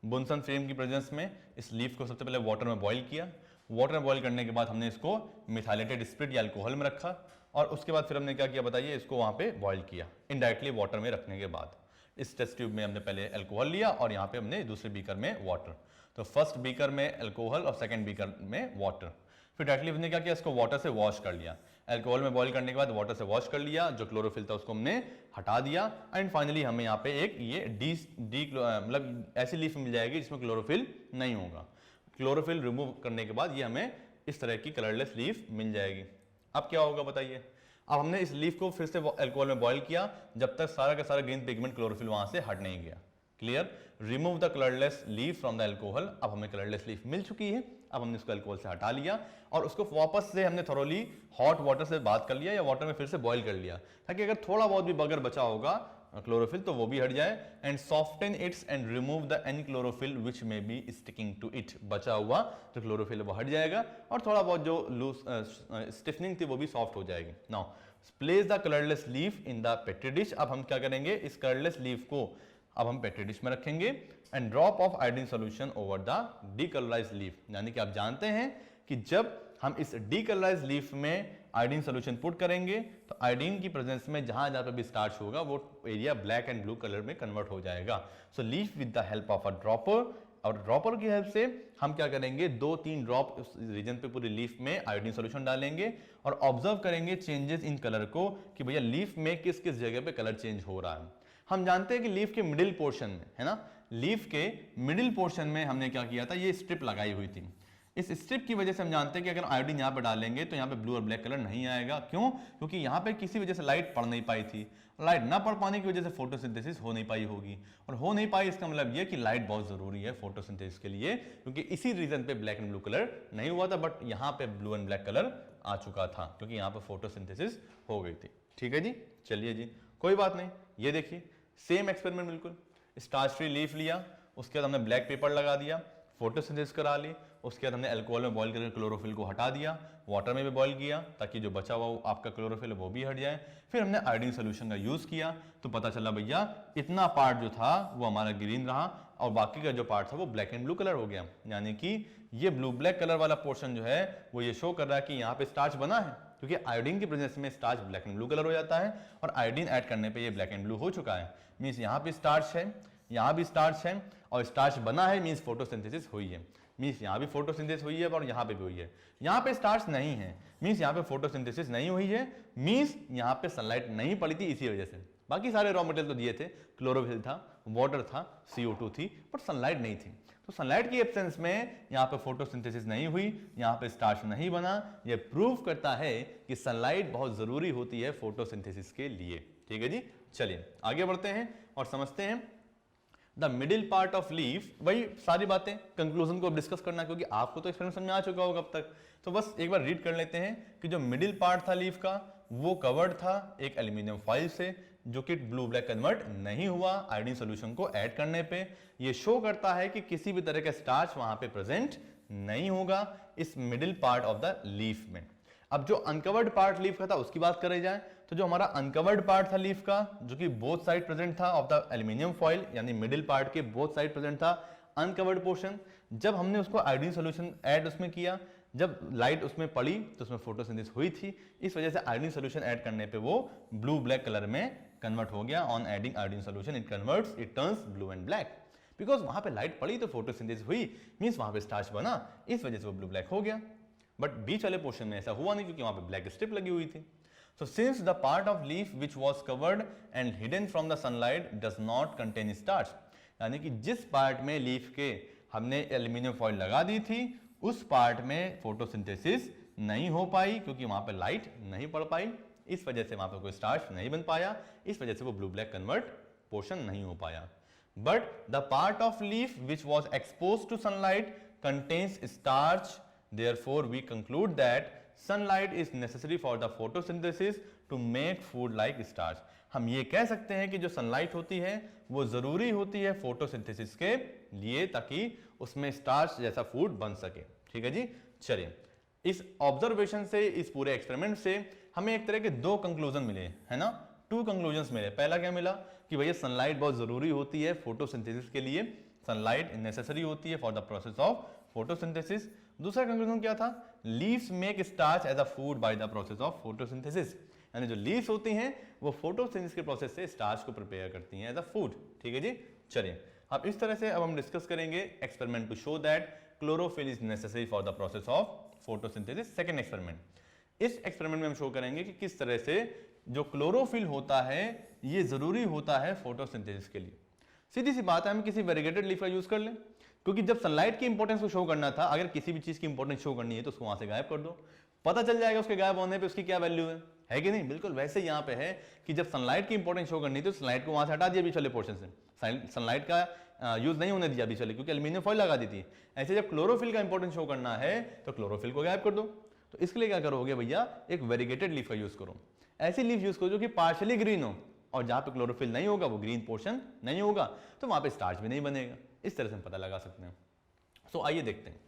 बुनसन फ्रेम की प्रेजेंस में इस लीफ को सबसे पहले वाटर में बॉयल किया, वाटर में बॉयल करने के बाद हमने इसको मिथाइलेटेड स्पिरिट या अल्कोहल में रखा, और उसके बाद फिर हमने क्या किया बताइए, इसको वहां पे बॉयल किया इनडायरेक्टली वाटर में रखने के बाद। इस टेस्ट ट्यूब में हमने पहले अल्कोहल लिया और यहाँ पे हमने दूसरे बीकर में वाटर, तो फर्स्ट बीकर में अल्कोहल और सेकंड बीकर में वाटर। फिर डायरेक्टली हमने क्या किया, इसको वाटर से वॉश कर लिया, अल्कोहल में बॉयल करने के बाद वाटर से वॉश कर लिया, जो क्लोरोफिल था उसको हमने हटा दिया, एंड फाइनली हमें यहाँ पे एक ये मतलब ऐसी लीफ मिल जाएगी जिसमें क्लोरोफिल नहीं होगा। क्लोरोफिल रिमूव करने के बाद ये हमें इस तरह की कलरलेस लीफ मिल जाएगी। अब क्या होगा बताइए, अब हमने इस लीफ को फिर से अल्कोहल में बॉयल किया जब तक सारा का सारा ग्रीन पिगमेंट क्लोरोफिल वहां से हट नहीं गया। Clear, remove the colourless leaf from the alcohol. अब हमें कलरलेस लीफ मिल चुकी है, अब हमने इसको अल्कोहल से हटा लिया और उसको वापस से हमने थोरोली हॉट वाटर से बात कर लिया या वाटर में फिर से बॉयल कर लिया, ताकि अगर थोड़ा बहुत भी बगर बचा होगा क्लोरोफिल तो वो भी हट जाए, and soften its and remove the any chlorophyll which may be sticking to it. बचा हुआ जो क्लोरोफिल वो हट जाएगा और थोड़ा बहुत जो लूज स्टिफनिंग थी वो भी सॉफ्ट हो जाएगी। Now place the colourless leaf in the petri dish. अब हम क्या करेंगे, इस कलरलेस लीफ को अब हम पेट्री डिश में रखेंगे, and drop of iodine solution over the decolourised leaf. यानी कि आप जानते हैं कि जब हम इस डीकलराइज्ड लीफ में आयोडीन सॉल्यूशन पुट करेंगे तो आयोडीन की प्रेजेंस में जहां जहां पे भी स्टार्च होगा वो area black and blue colour में कन्वर्ट हो जाएगा। So leaf with the help of a dropper, और ड्रॉपर की हेल्प से हम क्या करेंगे, 2-3 ड्रॉप उस रीजन पे पूरी लीफ में आयोडीन सॉल्यूशन डालेंगे और ऑब्जर्व करेंगे चेंजेस इन कलर को कि भैया लीफ में किस किस जगह पे कलर चेंज हो रहा है। हम जानते हैं कि लीफ के मिडिल पोर्शन में, है ना, लीफ के मिडिल पोर्शन में हमने क्या किया था, ये स्ट्रिप लगाई हुई थी। इस स्ट्रिप की वजह से हम जानते हैं कि अगर आयोडीन यहाँ पे डालेंगे तो यहाँ पे ब्लू और ब्लैक कलर नहीं आएगा। क्यों? क्योंकि यहाँ पे किसी वजह से लाइट पड़ नहीं पाई थी, लाइट ना पड़ पाने की वजह से फोटोसिंथेसिस हो नहीं पाई होगी, और हो नहीं पाई इसका मतलब ये कि लाइट बहुत जरूरी है फोटोसिंथेसिस के लिए, क्योंकि इसी रीजन पे ब्लैक एंड ब्लू कलर नहीं हुआ था, बट यहाँ पे ब्लू एंड ब्लैक कलर आ चुका था क्योंकि यहाँ पे फोटोसिंथेसिस हो गई थी। ठीक है जी, चलिए जी, कोई बात नहीं। ये देखिए सेम एक्सपेरिमेंट, बिल्कुल स्टार्च फ्री लीफ लिया, उसके बाद हमने ब्लैक पेपर लगा दिया, फोटोसिंथेसिस करा ली, उसके बाद हमने अल्कोहल में बॉईल करके क्लोरोफिल को हटा दिया, वाटर में भी बॉईल किया ताकि जो बचा हुआ आपका क्लोरोफिल है वो भी हट जाए। फिर हमने आयोडीन सोल्यूशन का यूज किया तो पता चला भैया इतना पार्ट जो था वो हमारा ग्रीन रहा और बाकी का जो पार्ट था वो ब्लैक एंड ब्लू कलर हो गया। यानी कि ये ब्लू ब्लैक कलर वाला पोर्शन जो है वो ये शो कर रहा है कि यहाँ पे स्टार्च बना है, क्योंकि आयोडीन की प्रेजेंस में starch black and blue colour हो जाता है और आयोडीन ऐड करने पे ये ब्लैक एंड ब्लू हो चुका है। मींस यहाँ पे स्टार्च है, यहाँ भी स्टार्च है और स्टार्च बना है, मींस फोटोसिंथेसिस हुई है। मींस यहाँ भी फोटोसिंथेसिस हुई है और यहाँ पे भी हुई है। यहाँ पे स्टार्च नहीं है, मींस यहाँ पे फोटोसिंथेसिस नहीं हुई है, मींस यहाँ पे सनलाइट नहीं पड़ी थी इसी वजह से। बाकी सारे रॉ मटेरियल तो दिए थे, क्लोरोफिल था, वाटर था, CO2 थी, बट सनलाइट नहीं थी। तो सनलाइट की एब्सेंस में यहाँ पे फोटोसिंथेसिस नहीं हुई, यहाँ पे स्टार्च नहीं बना। ये प्रूव करता है कि सनलाइट बहुत जरूरी होती है फोटोसिंथेसिस के लिए। ठीक है जी, चलिए आगे बढ़ते हैं और समझते हैं the middle part of leaf. वही सारी बातें कंक्लूजन को डिस्कस करना, क्योंकि आपको तो एक्सपेरिमेंट समझ में आ चुका होगा अब तक। तो बस एक बार रीड कर लेते हैं कि जो मिडिल पार्ट था लीफ का वो कवर्ड था एक एल्यूमिनियम फॉइल से, जो कि ब्लू ब्लैक कन्वर्ट नहीं हुआ आयोडीन सोल्यूशन को ऐड करने पे। ये शो करता है कि किसी भी तरह का स्टार्च वहां पे प्रेजेंट नहीं होगा इस middle part of the leaf में। अब जो अनकवर्ड पार्ट लीफ का था उसकी बात करें जाए तो जो हमारा अनकवर्ड पार्ट था लीफ का, जो कि बोथ साइड प्रेजेंट था ऑफ द एल्यूमिनियम फॉइल, यानी मिडिल पार्ट के बोथ साइड प्रेजेंट था अनकवर्ड पोर्शन। जब हमने उसको आयोडीन सोल्यूशन ऐड उसमें किया, जब लाइट उसमें पड़ी तो उसमें फोटोसिंथेसिस हुई थी, इस वजह से आयोडीन सोल्यूशन ऐड करने पे वो ब्लू ब्लैक कलर में कन्वर्ट हो गया। On adding iodine solution it converts, it turns blue and black, because वहां पे लाइट पड़ी तो फोटोसिंथेसिस हुई, मींस वहां पे स्टार्च बना, इस वजह से वो ब्लू ब्लैक हो गया। बट बीच वाले पोर्शन में ऐसा हुआ नहीं, क्योंकि वहां पे ब्लैक स्ट्रिप लगी हुई थी। So since the part of leaf which was covered and hidden from the sunlight does not contain starch, यानी कि जिस पार्ट में लीफ के हमने एल्यूमिनियम फॉइल लगा दी थी उस पार्ट में फोटोसिंथेसिस नहीं हो पाई क्योंकि वहां पे लाइट नहीं पड़ पाई, इस वजह से वहां पे कोई स्टार्च नहीं बन पाया, इस वजह से वो ब्लू ब्लैक कन्वर्ट पोर्शन नहीं हो पाया। But the part of leaf which was expose to sunlight contains starch, therefore we conclude that sunlight is necessary for the photosynthesis to make food like starch. हम ये कह सकते हैं कि जो सनलाइट होती है वो जरूरी होती है फोटोसिंथेसिस के लिए, ताकि उसमें स्टार्च जैसा फूड बन सके। ठीक है जी, चलिए इस ऑब्जर्वेशन से, इस पूरे एक्सपेरिमेंट से हमें एक तरह के दो कंक्लूजन मिले, है ना, 2 कंक्लूजन्स मिले। पहला क्या मिला कि भैया सनलाइट बहुत जरूरी होती है फोटोसिंथेसिस के लिए, सनलाइट नेसेसरी होती है for the process of photosynthesis. दूसरा कंक्लूजन क्या था, leaves make starch as a food by the process of photosynthesis, यानी जो लीव्स होती हैं वो फोटोसिंथेसिस के प्रोसेस से स्टार्च को प्रिपेयर करती हैं एज अ फूड। ठीक है जी, चलिए अब इस तरह से अब हम डिस्कस करेंगे experiment to show that chlorophyll is necessary for the process of photosynthesis. Second experiment, इस एक्सपेरिमेंट में हम शो करेंगे कि किस तरह से जो क्लोरोफिल होता है ये जरूरी होता है फोटोसिंथेसिस के लिए। सीधी सी बात है, हम किसी वेरीगेटेड लीफ का यूज कर लें, क्योंकि जब सनलाइट की इंपॉर्टेंस को शो करना था, अगर किसी भी चीज की इंपॉर्टेंस शो करनी है तो उसको वहां से गायब कर दो, पता चल जाएगा उसके गायब होने पे उसकी क्या वैल्यू है कि नहीं। बिल्कुल वैसे यहाँ पे है कि जब सनलाइट की इंपॉर्टेंस शो करनी थी तो सनलाइट को वहां से हटा दिया बीच वाले पोर्शन से, सनलाइट का यूज नहीं होने दिया बीच वाले, क्योंकि एल्यूमिनियम फॉइल लगा दी थी। ऐसे जब क्लोरोफिल का इंपॉर्टेंस शो करना है तो क्लोरोफिल को गायब कर दो। तो इसके लिए क्या करोगे भैया, एक वेरीगेटेड लीफ का यूज करो, ऐसी लीफ यूज करो जो कि पार्शियली ग्रीन हो, और जहां पे क्लोरोफिल नहीं होगा वो ग्रीन पोर्शन नहीं होगा, तो वहां पे स्टार्च भी नहीं बनेगा। इस तरह से हम पता लगा सकते हैं। सो आइए देखते हैं,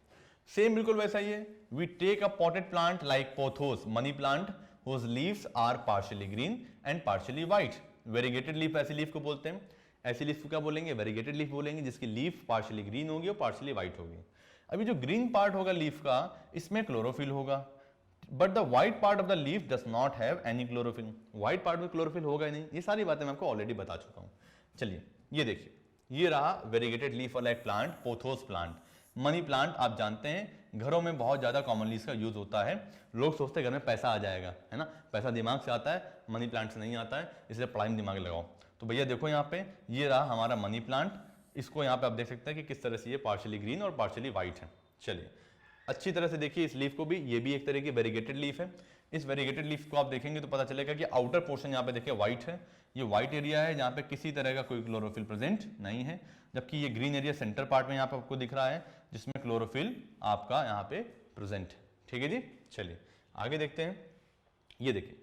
सेम बिल्कुल वैसा ही है। We take a potted plant like pothos money plant whose leaves are partially green and partially white. Variegated leaf ऐसी लीफ को बोलते हैं। ऐसी लीफ को क्या बोलेंगे, वेरीगेटेड लीफ बोलेंगे, जिसकी लीफ पार्शियली ग्रीन होगी और पार्शियली व्हाइट होगी। अभी जो ग्रीन पार्ट होगा लीफ का, इसमें क्लोरोफिल होगा, but the white part of the leaf does not have any chlorophyll. White part में क्लोरोफिल होगा ही नहीं। ये सारी बातें मैं आपको ऑलरेडी बता चुका हूं। चलिए ये देखिए, ये रहा वेरीगेटेड लीफ वाला एक plant, pothos plant. Money plant आप जानते हैं घरों में बहुत ज्यादा कॉमनली इसका यूज होता है। लोग सोचते हैं घर में पैसा आ जाएगा, है ना, पैसा दिमाग से आता है, मनी प्लांट से नहीं आता है, इसलिए पढ़ाई में दिमाग लगाओ। तो भैया देखो यहाँ पे, ये रहा हमारा मनी प्लांट। इसको यहाँ पे आप देख सकते हैं कि किस तरह से ये पार्शियली ग्रीन और पार्शियली व्हाइट है। चलिए अच्छी तरह से देखिए इस लीफ को भी, ये भी एक तरह की वेरीगेटेड लीफ है। इस वेरीगेटेड लीफ को आप देखेंगे तो पता चलेगा कि आउटर पोर्शन यहाँ पे देखिए व्हाइट है, ये व्हाइट एरिया है जहाँ पे किसी तरह का कोई क्लोरोफिल प्रेजेंट नहीं है, जबकि ये ग्रीन एरिया सेंटर पार्ट में यहाँ पे आपको दिख रहा है जिसमें क्लोरोफिल आपका यहाँ पे प्रेजेंट है। ठीक है जी, चलिए आगे देखते हैं। ये देखिए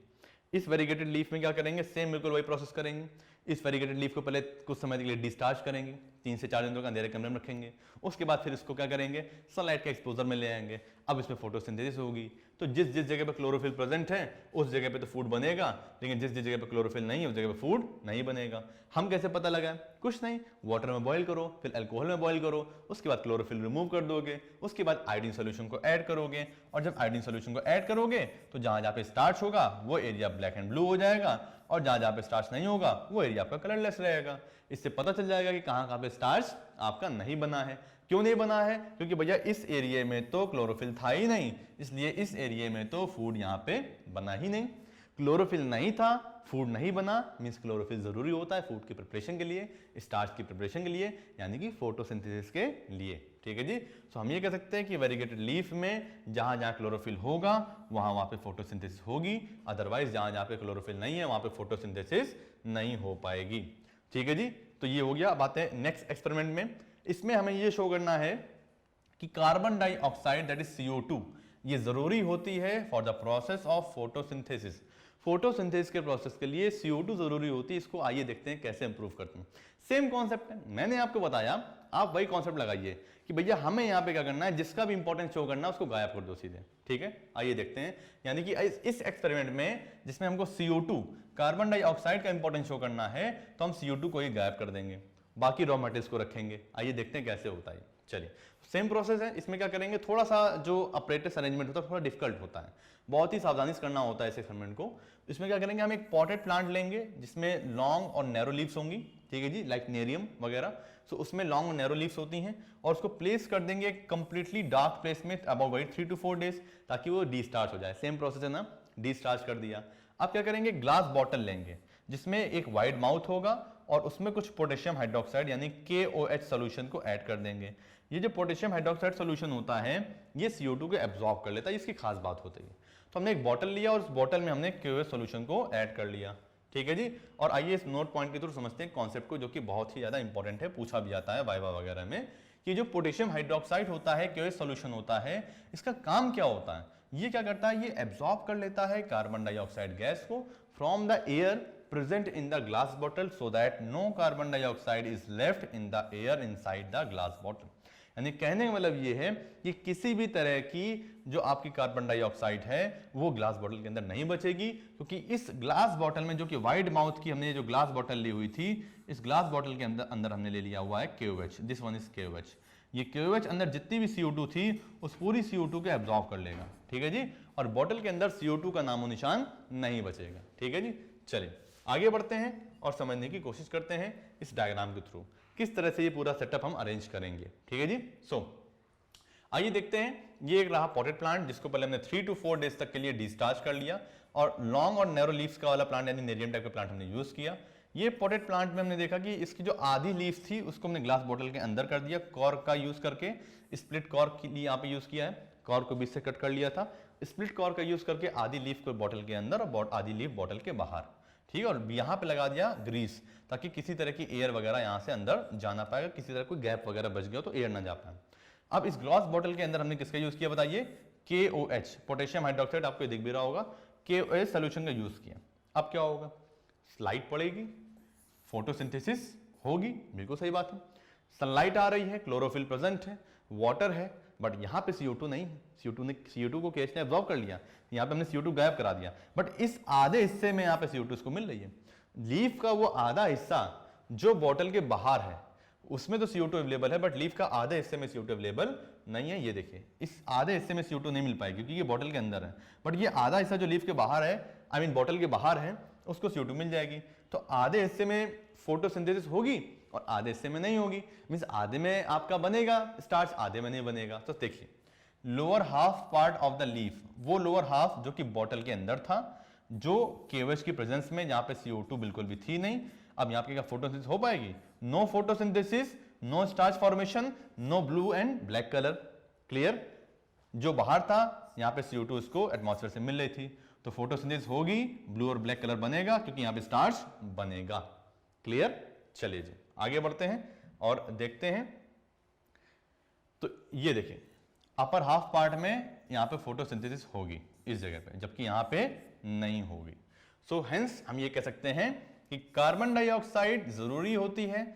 इस वेरीगेटेड लीफ में क्या करेंगे, सेम बिल्कुल वही प्रोसेस करेंगे। इस वेरीगेटेड लीफ को पहले कुछ समय के लिए डिस्चार्ज करेंगे, 3 से 4 दिन तक अंधेरे कमरे में रखेंगे। उसके बाद फिर इसको क्या करेंगे, सनलाइट के एक्सपोजर में ले आएंगे। अब इसमें फोटोसिंथेसिस होगी, तो जिस जिस जगह पे क्लोरोफिल प्रेजेंट है उस जगह पे तो फूड बनेगा, लेकिन जिस जिस जगह पे क्लोरोफिल नहीं है उस जगह पे फूड नहीं बनेगा। हम कैसे पता लगाएं, कुछ नहीं, वाटर में बॉईल करो, फिर अल्कोहल में बॉईल करो, उसके बाद क्लोरोफिल रिमूव कर दोगे, उसके बाद आयोडीन सोल्यूशन को ऐड करोगे, और जब आयोडीन सोल्यूशन को ऐड करोगे तो जहां जहां पे स्टार्च होगा वो एरिया ब्लैक एंड ब्लू हो जाएगा, और जहां जहां पे स्टार्च नहीं होगा वो एरिया आपका कलरलेस रहेगा। इससे पता चल जाएगा कि कहां पे स्टार्च आपका नहीं बना है। क्यों नहीं बना है, क्योंकि भैया इस एरिया में तो क्लोरोफिल था ही नहीं, इसलिए इस एरिया में तो फूड यहाँ पे बना ही नहीं। क्लोरोफिल नहीं था, फूड नहीं बना, मींस क्लोरोफिल जरूरी होता है फूड की प्रिपरेशन के लिए, स्टार्च की प्रिपरेशन के लिए, यानी कि फोटोसिंथेसिस के लिए। ठीक है जी, तो हम ये कह सकते हैं कि वेरीगेटेड लीफ में जहां जहां क्लोरोफिल होगा वहां पे फोटोसिंथेसिस होगी, अदरवाइज जहां जहां पे क्लोरोफिल नहीं है वहां पे फोटोसिंथेसिस नहीं हो पाएगी। ठीक है जी, तो ये हो गया बातें। नेक्स्ट एक्सपेरिमेंट में इसमें हमें ये शो करना है कि carbon dioxide that is CO2 ये जरूरी होती है for the process of photosynthesis. Photosynthesis के प्रोसेस के लिए CO2 जरूरी होती है। इसको आइए देखते हैं कैसे इंप्रूव करते हैं। सेम कॉन्सेप्ट है, मैंने आपको बताया, आप वही कॉन्सेप्ट लगाइए कि भैया हमें यहाँ पे क्या करना है, जिसका भी इंपॉर्टेंस शो करना है उसको गायब कर दो सीधे। ठीक है, आइए देखते हैं। यानी कि इस एक्सपेरिमेंट में जिसमें हमको CO2 कार्बन डाइऑक्साइड का इंपॉर्टेंस शो करना है तो हम CO2 को ही गायब कर देंगे, बाकी रॉ मटेरियल्स को रखेंगे। आइए देखते हैं कैसे होता है। चलिए सेम प्रोसेस है, इसमें क्या करेंगे, थोड़ा सा जो अपरेटस अरेंजमेंट होता है थोड़ा डिफिकल्ट होता है, बहुत ही सावधानी से करना होता है इस एक्सपेरिमेंट को। इसमें क्या करेंगे, हम एक पॉटेड प्लांट लेंगे जिसमें लॉन्ग और नैरो लीव्स होंगी, ठीक है जी, लाइक नेरियम वगैरह। सो उसमें लॉन्ग और नैरो लीव्स होती हैं, और उसको प्लेस कर देंगे कंप्लीटली डार्क प्लेस में अबाउट वेट 3 to 4 days, ताकि वो डिस्चार्ज हो जाए। सेम प्रोसेस है ना, डिस्चार्ज कर दिया। अब क्या करेंगे, ग्लास बॉटल लेंगे जिसमें एक वाइड माउथ होगा और उसमें कुछ पोटेशियम हाइड्रोक्साइड यानी KOH सोल्यूशन को ऐड कर देंगे। ये जो पोटेशियम हाइड्रोक्साइड सोल्यूशन होता है ये CO2 को एब्जॉर्ब कर लेता है, इसकी खास बात होती है। तो हमने एक बॉटल लिया और उस बॉटल में हमने KOH सोल्यूशन को ऐड कर लिया, ठीक है जी। और आइए इस नोट पॉइंट के थ्रू समझते हैं कॉन्सेप्ट को, जो कि बहुत ही ज्यादा इंपॉर्टेंट है, पूछा भी जाता है वाइवा वगैरह में, कि जो पोटेशियम हाइड्रोक्साइड होता है, KOH सोल्यूशन होता है, इसका काम क्या होता है? ये क्या करता है? ये एब्जॉर्ब कर लेता है कार्बन डाइऑक्साइड गैस को from the air present in the glass bottle so that no carbon dioxide is left in the air inside the glass bottle. यानी कहने का मतलब ये है कि किसी भी तरह की जो आपकी कार्बन डाइऑक्साइड है वो ग्लास बॉटल के अंदर नहीं बचेगी, क्योंकि इस ग्लास बॉटल में, जो कि वाइड माउथ की हमने जो ग्लास बॉटल ली हुई थी, इस ग्लास बॉटल के अंदर हमने ले लिया हुआ है KOH। This one is KOH। ये KOH अंदर जितनी भी CO2 थी उस पूरी CO2 को एब्जॉर्ब कर लेगा, ठीक है जी। और बॉटल के अंदर CO2 का नामो निशान नहीं बचेगा, ठीक है जी। चलिए आगे बढ़ते हैं और समझने की कोशिश करते हैं इस डायग्राम के थ्रू किस तरह से ये पूरा सेटअप हम अरेंज करेंगे, ठीक है जी। आइए देखते हैं। ये एक रहा पॉटेड प्लांट, जिसको पहले हमने 3 to 4 डेज तक के लिए डिस्चार्ज कर लिया, और लॉन्ग और नैरो लीव्स का वाला प्लांट यानी नेरियम टाइप का प्लांट हमने यूज किया। ये पॉटेड प्लांट में हमने देखा कि इसकी जो आधी लीव्स थी उसको हमने ग्लास बॉटल के अंदर कर दिया, कॉर्क का यूज करके। स्प्लिट कॉर्क के लिए यहाँ पे यूज किया है, कॉर्क को बीच से कट कर लिया था। स्प्लिट कॉर्क का यूज करके आधी लीफ को बॉटल के अंदर और आधी लीफ बॉटल के बाहर, ठीक है। और यहाँ पे लगा दिया ग्रीस, ताकि किसी तरह की एयर वगैरह यहाँ से अंदर जाना पाएगा, किसी तरह कोई गैप वगैरह बच गया तो एयर ना जा पाए। अब इस ग्लास बॉटल के अंदर हमने किसका यूज किया बताइए? KOH, पोटेशियम हाइड्रोक्साइड, आपको दिख भी रहा होगा, KOH सोल्यूशन का यूज किया। अब क्या होगा? स्लाइट पड़ेगी, फोटोसिंथेसिस होगी, बिल्कुल सही बात है। सनलाइट आ रही है, क्लोरोफिल प्रेजेंट है, वाटर है, बट यहाँ पे CO2 नहीं है। CO2 को KH ने एब्जॉर्ब कर लिया, यहाँ पे हमने CO2 गायब करा दिया, बट इस आधे हिस्से में यहाँ पे CO2 इसको मिल रही है। लीफ का वो आधा हिस्सा जो बॉटल के बाहर है उसमें तो CO2 अवेलेबल है, बट लीफ का आधे हिस्से में CO2 अवेलेबल नहीं है। ये देखिए, इस आधे हिस्से में CO2 नहीं मिल पाएगी क्योंकि ये बॉटल के अंदर है, बट ये आधा हिस्सा जो लीफ के बाहर है, आई मीन बॉटल के बाहर है, उसको CO2 मिल जाएगी। तो आधे हिस्से में फोटोसिंथेसिस होगी और आधे हिस्से में नहीं होगी। मींस आधे में आपका बनेगा स्टार्च, आधे में नहीं बनेगा। तो देखिए, lower half part of the leaf, वो लोअर हाफ जो कि बॉटल के अंदर था, जो KOH की प्रेजेंस में, जहां पे CO2 बिल्कुल भी थी नहीं। अब यहाँ पे क्या फोटोसिंथेसिस हो पाएगी? No photosynthesis, no starch formation, no blue and black colour. Clear? जो बाहर था यहाँ पे CO2 इसको एटमॉस्फेयर से मिल रही थी, तो फोटोसिंथेसिस होगी, ब्लू और ब्लैक कलर बनेगा क्योंकि यहाँ पे स्टार्च बनेगा। क्लियर? चलिए जी आगे बढ़ते हैं और देखते हैं। तो ये देखिए, अपर हाफ पार्ट में यहाँ पे फोटोसिंथेसिस होगी इस जगह पे, जबकि यहाँ पे नहीं होगी। सो हेंस हम ये कह सकते हैं कि कार्बन डाइऑक्साइड जरूरी होती है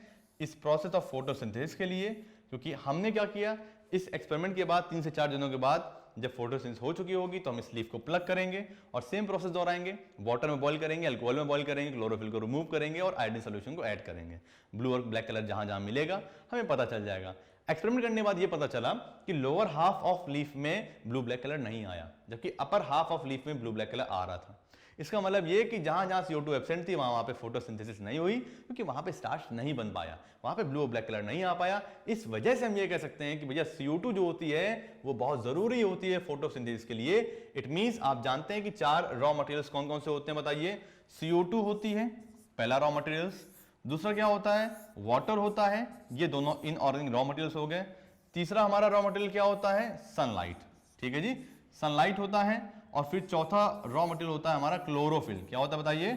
इस प्रोसेस ऑफ फोटोसिंथेसिस के लिए, क्योंकि हमने क्या किया, इस एक्सपेरिमेंट के बाद 3 से 4 दिनों के बाद जब फोटोसिंथेसिस हो चुकी होगी तो हम इस लीफ को प्लग करेंगे और सेम प्रोसेस दोहराएंगे। वाटर में बॉईल करेंगे, अल्कोहल में बॉईल करेंगे, क्लोरोफिल को रिमूव करेंगे और आयोडीन सोल्यूशन को ऐड करेंगे। ब्लू और ब्लैक कलर जहां जहां मिलेगा हमें पता चल जाएगा। एक्सपेरिमेंट करने के बाद ये पता चला कि लोअर हाफ ऑफ लीफ में ब्लू ब्लैक कलर नहीं आया, जबकि अपर हाफ ऑफ लीफ में ब्लू ब्लैक कलर आ रहा था। इसका मतलब ये कि जहां जहां CO2 एब्सेंट थी वहां पे फोटोसिंथेसिस नहीं हुई, क्योंकि वहां पे स्टार्च नहीं बन पाया, वहां पे ब्लू और ब्लैक कलर नहीं आ पाया। इस वजह से हम ये कह सकते हैं कि भैया CO2 जो होती है वो बहुत जरूरी होती है फोटोसिंथेसिस के लिए। इट मींस आप जानते हैं कि 4 रॉ मटेरियल्स कौन कौन से होते हैं बताइए? CO2 होती है पहला रॉ मटेरियल्स, दूसरा क्या होता है? वाटर होता है, ये दोनों इनऑर्गेनिक रॉ मटेरियल्स हो गए। तीसरा हमारा रॉ मटेरियल क्या होता है? सनलाइट, ठीक है जी, सनलाइट होता है। और फिर चौथा रॉ मटेरियल होता है हमारा क्लोरोफिल। क्या होता है बताइए?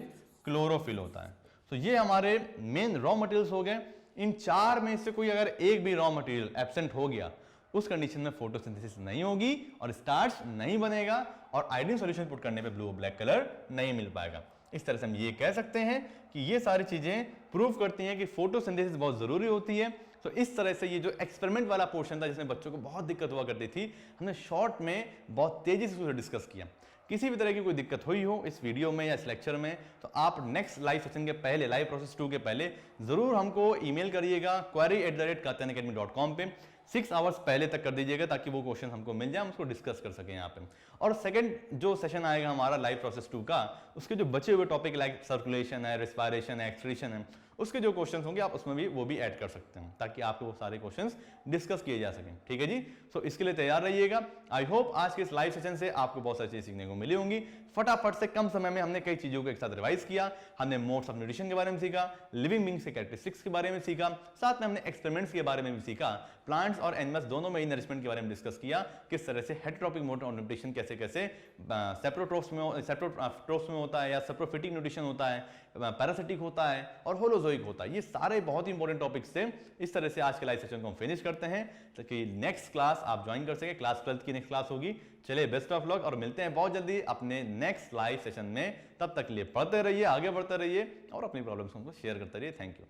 क्लोरोफिल होता है। तो ये हमारे मेन रॉ मटेरियल्स हो गए। इन 4 में से कोई अगर एक भी रॉ मटेरियल एब्सेंट हो गया, उस कंडीशन में फोटोसिंथेसिस नहीं होगी और स्टार्च नहीं बनेगा और आयोडीन सॉल्यूशन पुट करने पे ब्लू और ब्लैक कलर नहीं मिल पाएगा। इस तरह से हम ये कह सकते हैं कि ये सारी चीजें प्रूव करती हैं कि फोटोसिंथेसिस बहुत जरूरी होती है। तो इस तरह से ये जो एक्सपेरिमेंट वाला पोर्शन था जिसमें बच्चों को बहुत दिक्कत हुआ करती थी, हमने शॉर्ट में बहुत तेजी से उसे डिस्कस किया। किसी भी तरह की कोई दिक्कत हुई हो इस वीडियो में या इस लेक्चर में, तो आप नेक्स्ट लाइव सेशन के पहले, लाइव प्रोसेस 2 के पहले जरूर हमको ईमेल करिएगा query@kaatyanacademy.com पे। 6 आवर्स पहले तक कर दीजिएगा ताकि वो क्वेश्चन हमको मिल जाए, हम उसको डिस्कस कर सकें यहाँ पे। और सेकंड जो सेशन आएगा हमारा लाइव प्रोसेस 2 का, उसके जो बचे हुए टॉपिक लाइक सर्कुलेशन है, रेस्पिरेशन है, एक्सक्रीशन है, उसके जो क्वेश्चंस होंगे आप उसमें भी वो भी ऐड कर सकते हैं ताकि आपके वो सारे क्वेश्चंस डिस्कस किए जा सकें। ठीक है जी, सो इसके लिए तैयार रहिएगा। आई होप आज के इस लाइव सेशन से आपको बहुत सारी चीजें सीखने को मिली होंगी। फटाफट से कम समय में हमने कई चीजों को एक साथ रिवाइज किया। हमने मोड्स ऑफ न्यूट्रिशन के बारे में सीखा, लिविंग बीइंग्स के कैरेक्टरिस्टिक्स के बारे में सीखा, साथ में हमने एक्सपेरिमेंट्स के बारे में भी सीखा, प्लांट्स और एनिमल्स दोनों में नरिशमेंट के बारे में डिस्कस किया, किस तरह से हेटेरोट्रॉपिक मोड ऑफ न्यूट्रिशन कैसे कैसे सेप्रोट्रोफ्स में होता है या सेप्रोफिटिक न्यूट्रिशन होता है, पैरासिटिक होता है और होलोजोइक होता है। ये सारे बहुत ही इंपॉर्टेंट टॉपिक्स थे। इस तरह से आज के लाइव सेशन को हम फिनिश करते हैं ताकि नेक्स्ट क्लास आप ज्वाइन कर सके। क्लास 12th की नेक्स्ट क्लास होगी। चलिए बेस्ट ऑफ लक और मिलते हैं बहुत जल्दी अपने नेक्स्ट लाइव सेशन में। तब तक के लिए पढ़ते रहिए, आगे बढ़ते रहिए और अपनी प्रॉब्लम्स को शेयर करते रहिए। Thank you.